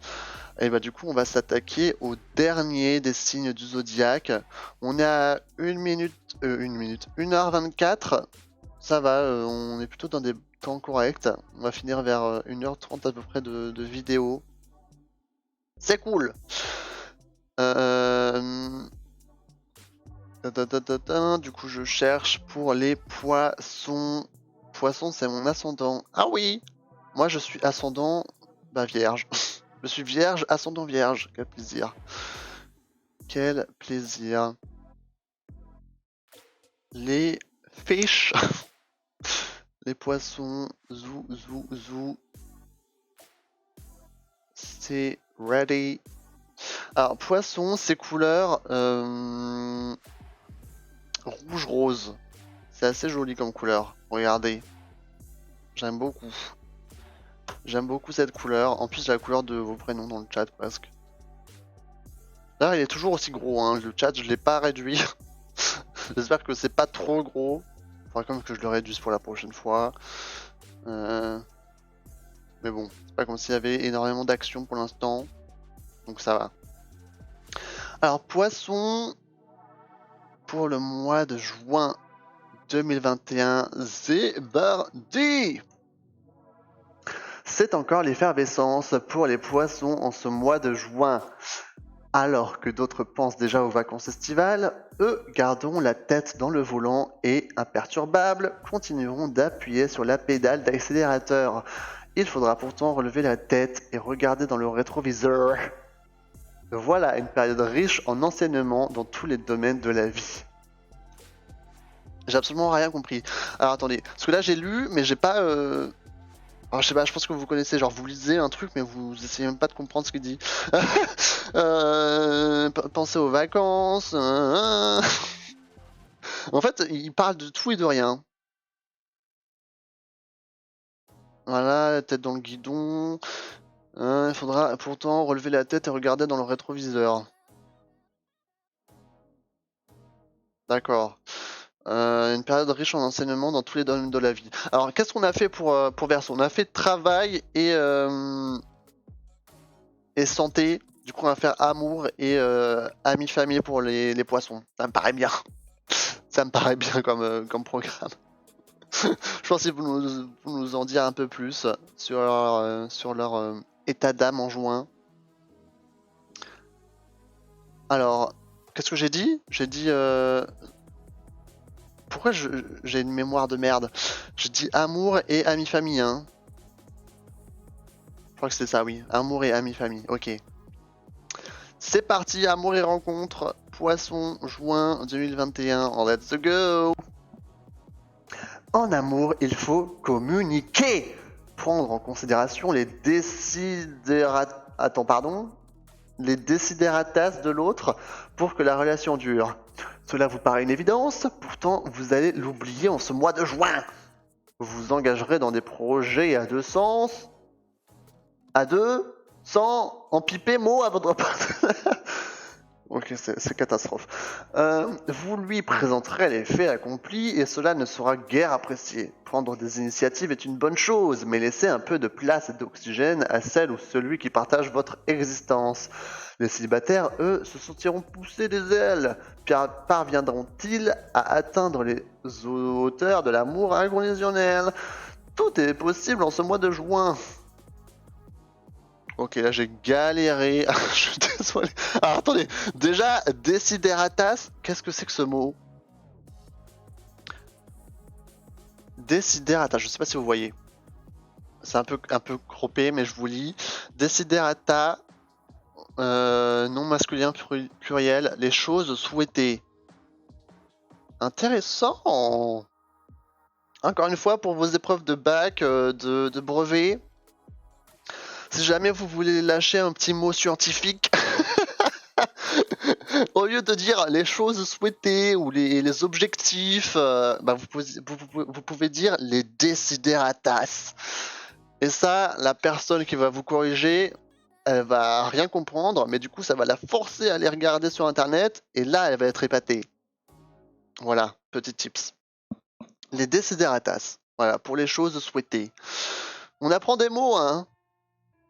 Et bah du coup on va s'attaquer au dernier des signes du zodiaque. On est à 1h24. Ça va, on est plutôt dans des temps corrects. On va finir vers 1h30 à peu près de vidéo. C'est cool. Du coup je cherche pour les poissons. Poisson c'est mon ascendant. Ah oui! Moi je suis ascendant vierge. Je suis vierge, ascendant vierge. Quel plaisir. Quel plaisir. Les fish. Les poissons. Zou, zou, zou. C'est ready. Alors, poisson, ces couleurs rouge-rose. C'est assez joli comme couleur. Regardez. J'aime beaucoup. J'aime beaucoup cette couleur. En plus, j'ai la couleur de vos prénoms dans le chat presque. Là, il est toujours aussi gros, hein. Le chat, je l'ai pas réduit. J'espère que c'est pas trop gros. Faudrait quand même que je le réduise pour la prochaine fois. Mais bon, c'est pas comme s'il y avait énormément d'actions pour l'instant. Donc ça va. Alors, poisson, pour le mois de juin 2021, Zébardi. C'est encore l'effervescence pour les poissons en ce mois de juin. Alors que d'autres pensent déjà aux vacances estivales, eux garderont la tête dans le volant et, imperturbables, continueront d'appuyer sur la pédale d'accélérateur. Il faudra pourtant relever la tête et regarder dans le rétroviseur. Voilà une période riche en enseignements dans tous les domaines de la vie. J'ai absolument rien compris. Alors attendez, parce que là j'ai lu, mais j'ai pas... Alors, je sais pas, je pense que vous connaissez, genre vous lisez un truc, mais vous essayez même pas de comprendre ce qu'il dit. Pensez aux vacances. En fait, il parle de tout et de rien. Voilà, la tête dans le guidon. Il faudra pourtant relever la tête et regarder dans le rétroviseur. D'accord. Une période riche en enseignements dans tous les domaines de la vie. Alors, qu'est-ce qu'on a fait pour Verseau? On a fait travail et santé. Du coup, on va faire amour et amis famille pour les poissons. Ça me paraît bien. Ça me paraît bien comme programme. Je pense que vous nous en dire un peu plus sur leur état d'âme en juin. Alors, qu'est-ce que j'ai dit? J'ai dit... Pourquoi j'ai une mémoire de merde? J'ai dit amour et amis famille, hein. Je crois que c'est ça, oui. Amour et amis famille, ok. C'est parti, amour et rencontre, poisson, juin 2021, let's go! En amour, il faut communiquer, prendre en considération les les désidératas de l'autre pour que la relation dure. Cela vous paraît une évidence, pourtant vous allez l'oublier en ce mois de juin. Vous vous engagerez dans des projets à deux sens, sans empiper mot à votre partenaire. Ok, c'est catastrophe. Vous lui présenterez les faits accomplis et cela ne sera guère apprécié. Prendre des initiatives est une bonne chose, mais laissez un peu de place et d'oxygène à celle ou celui qui partage votre existence. Les célibataires, eux, se sentiront pousser des ailes. Parviendront-ils à atteindre les hauteurs de l'amour inconditionnel? Tout est possible en ce mois de juin. Ok, là j'ai galéré. Je suis désolé. Alors attendez, déjà, Desideratas, qu'est-ce que c'est que ce mot? Desideratas, je sais pas si vous voyez. C'est un peu croppé, mais je vous lis. Desiderata, nom masculin pluriel, les choses souhaitées. Intéressant. Encore une fois, pour vos épreuves de bac, de brevet, si jamais vous voulez lâcher un petit mot scientifique, au lieu de dire les choses souhaitées ou les objectifs, bah vous pouvez dire les desideratas. Et ça, la personne qui va vous corriger, elle va rien comprendre, mais du coup, ça va la forcer à aller regarder sur internet, et là, elle va être épatée. Voilà, petit tips. Les desideratas, voilà, pour les choses souhaitées. On apprend des mots, hein.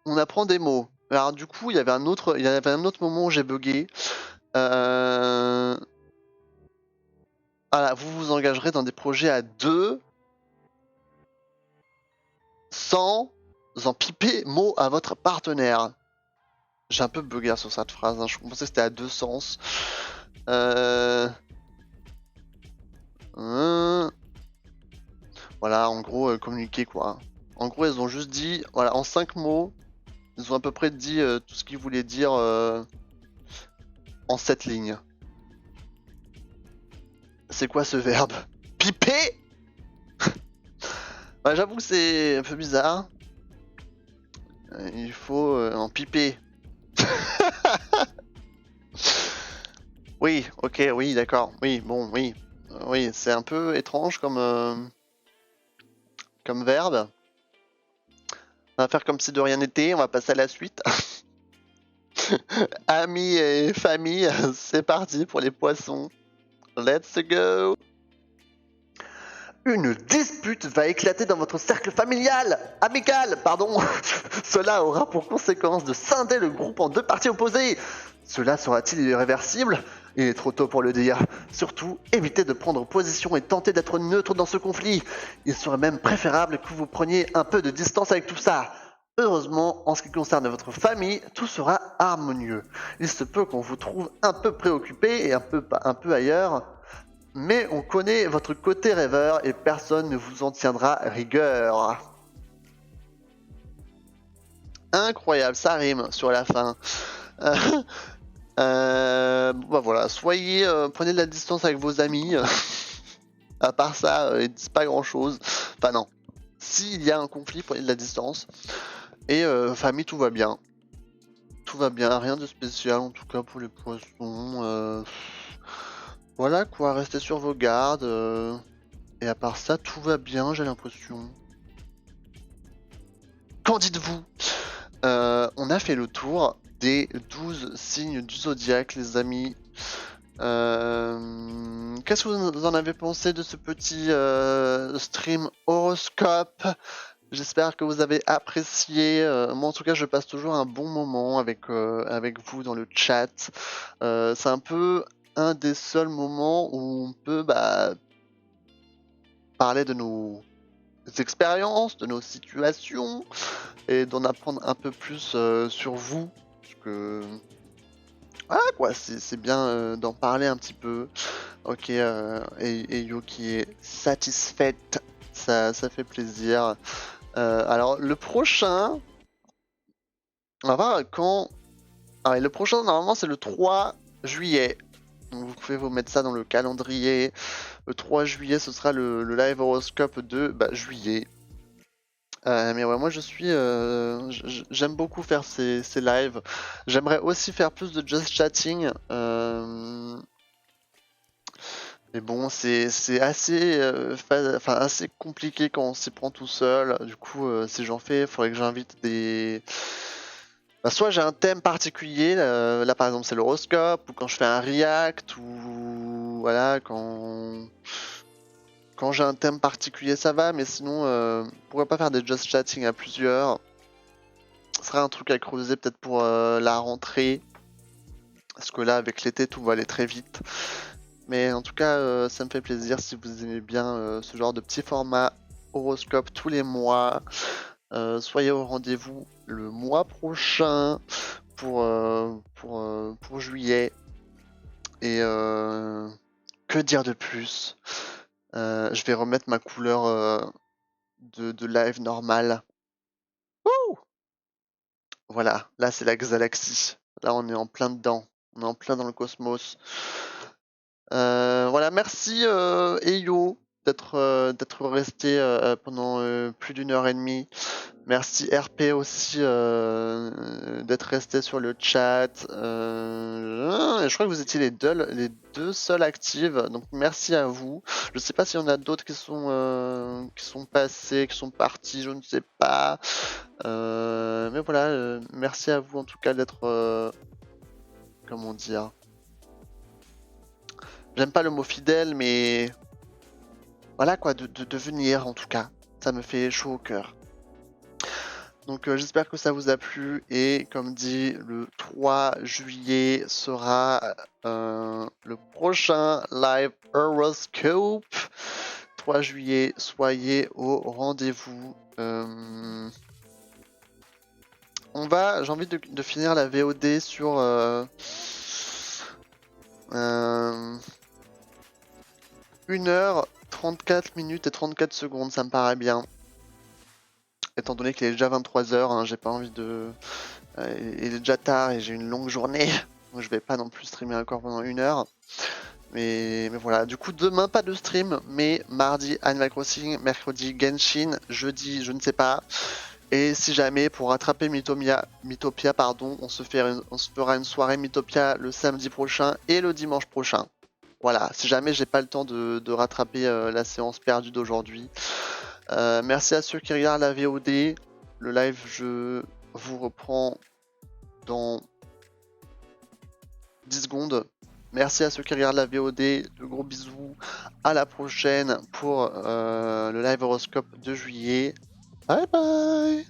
On apprend des mots. Alors du coup, il y avait un autre moment où j'ai bugué. Voilà, vous vous engagerez dans des projets à deux sans en piper mot à votre partenaire. J'ai un peu bugué sur cette phrase, hein. Je pensais que c'était à deux sens. Voilà, en gros, communiquer quoi. En gros, ils ont juste dit, voilà, en 5 mots, ils ont à peu près dit tout ce qu'ils voulaient dire en 7 lignes. C'est quoi ce verbe? Piper? Bah, j'avoue que c'est un peu bizarre. Il faut en piper. Oui, ok, oui, d'accord. Oui, bon, oui. Oui, c'est un peu étrange comme verbe. On va faire comme si de rien n'était, on va passer à la suite. Amis et famille, c'est parti pour les poissons. Let's go. Une dispute va éclater dans votre cercle familial, amical, pardon. Cela aura pour conséquence de scinder le groupe en deux parties opposées. Cela sera-t-il irréversible? Il est trop tôt pour le dire. Surtout, évitez de prendre position et tentez d'être neutre dans ce conflit. Il serait même préférable que vous preniez un peu de distance avec tout ça. Heureusement, en ce qui concerne votre famille, tout sera harmonieux. Il se peut qu'on vous trouve un peu préoccupé et un peu ailleurs, mais on connaît votre côté rêveur et personne ne vous en tiendra rigueur. Incroyable, ça rime sur la fin. Bah voilà, prenez de la distance avec vos amis. À part ça, ils disent pas grand chose. Enfin non, s'il y a un conflit, prenez de la distance. Et famille, tout va bien. Tout va bien, rien de spécial en tout cas pour les poissons. Voilà quoi, restez sur vos gardes. Et à part ça, tout va bien, j'ai l'impression. Qu'en dites-vous? On a fait le tour des 12 signes du zodiaque, les amis. Qu'est-ce que vous en avez pensé de ce petit stream horoscope? J'espère que vous avez apprécié. Moi, en tout cas, je passe toujours un bon moment avec vous dans le chat. C'est un peu un des seuls moments où on peut parler de nos expériences, de nos situations et d'en apprendre un peu plus sur vous. Parce que voilà quoi, c'est bien d'en parler un petit peu. Ok, et Yo qui est satisfaite, ça fait plaisir. Alors le prochain, on va voir quand. Ah, et le prochain normalement c'est le 3 juillet. Donc vous pouvez vous mettre ça dans le calendrier. Le 3 juillet ce sera le live horoscope de juillet. Mais ouais, moi je suis, j'aime beaucoup faire ces lives. J'aimerais aussi faire plus de just chatting. Mais bon, c'est assez, assez compliqué quand on s'y prend tout seul. Du coup, si j'en fais, il faudrait que j'invite des. Soit j'ai un thème particulier, là par exemple c'est l'horoscope, ou quand je fais un react, ou voilà, quand j'ai un thème particulier ça va, mais sinon, pourquoi pas faire des just chatting à plusieurs? Ce serait un truc à creuser peut-être pour la rentrée. Parce que là, avec l'été, tout va aller très vite. Mais en tout cas, ça me fait plaisir si vous aimez bien ce genre de petit format horoscope tous les mois. Soyez au rendez-vous le mois prochain pour juillet. Et que dire de plus? Je vais remettre ma couleur de live normale. Wouh! Voilà, là c'est la galaxie. Là on est en plein dedans. On est en plein dans le cosmos. Voilà, merci Eyo d'être resté pendant plus d'1 h 30. Merci RP aussi d'être resté sur le chat. Je crois que vous étiez les deux seuls actifs, donc merci à vous. Je sais pas s'il y en a d'autres qui sont passés, qui sont partis, je ne sais pas. Mais voilà, merci à vous en tout cas d'être comment dire. J'aime pas le mot fidèle, mais voilà quoi, de venir en tout cas. Ça me fait chaud au cœur. Donc j'espère que ça vous a plu et comme dit, le 3 juillet sera le prochain live horoscope. 3 juillet, soyez au rendez-vous. J'ai envie de finir la VOD sur 1h34 et 34 secondes, ça me paraît bien. Étant donné qu'il est déjà 23h, hein, j'ai pas envie de. Il est déjà tard et j'ai une longue journée. Donc je vais pas non plus streamer encore pendant 1 heure. Mais voilà, du coup demain pas de stream, mais mardi Animal Crossing, mercredi Genshin, jeudi je ne sais pas. Et si jamais pour rattraper Mythopia, on se fera une soirée Mythopia le samedi prochain et le dimanche prochain. Voilà, si jamais j'ai pas le temps de rattraper la séance perdue d'aujourd'hui. Merci à ceux qui regardent la VOD. Le live, je vous reprends dans 10 secondes. Merci à ceux qui regardent la VOD, de gros bisous, à la prochaine pour le live horoscope de juillet. Bye bye.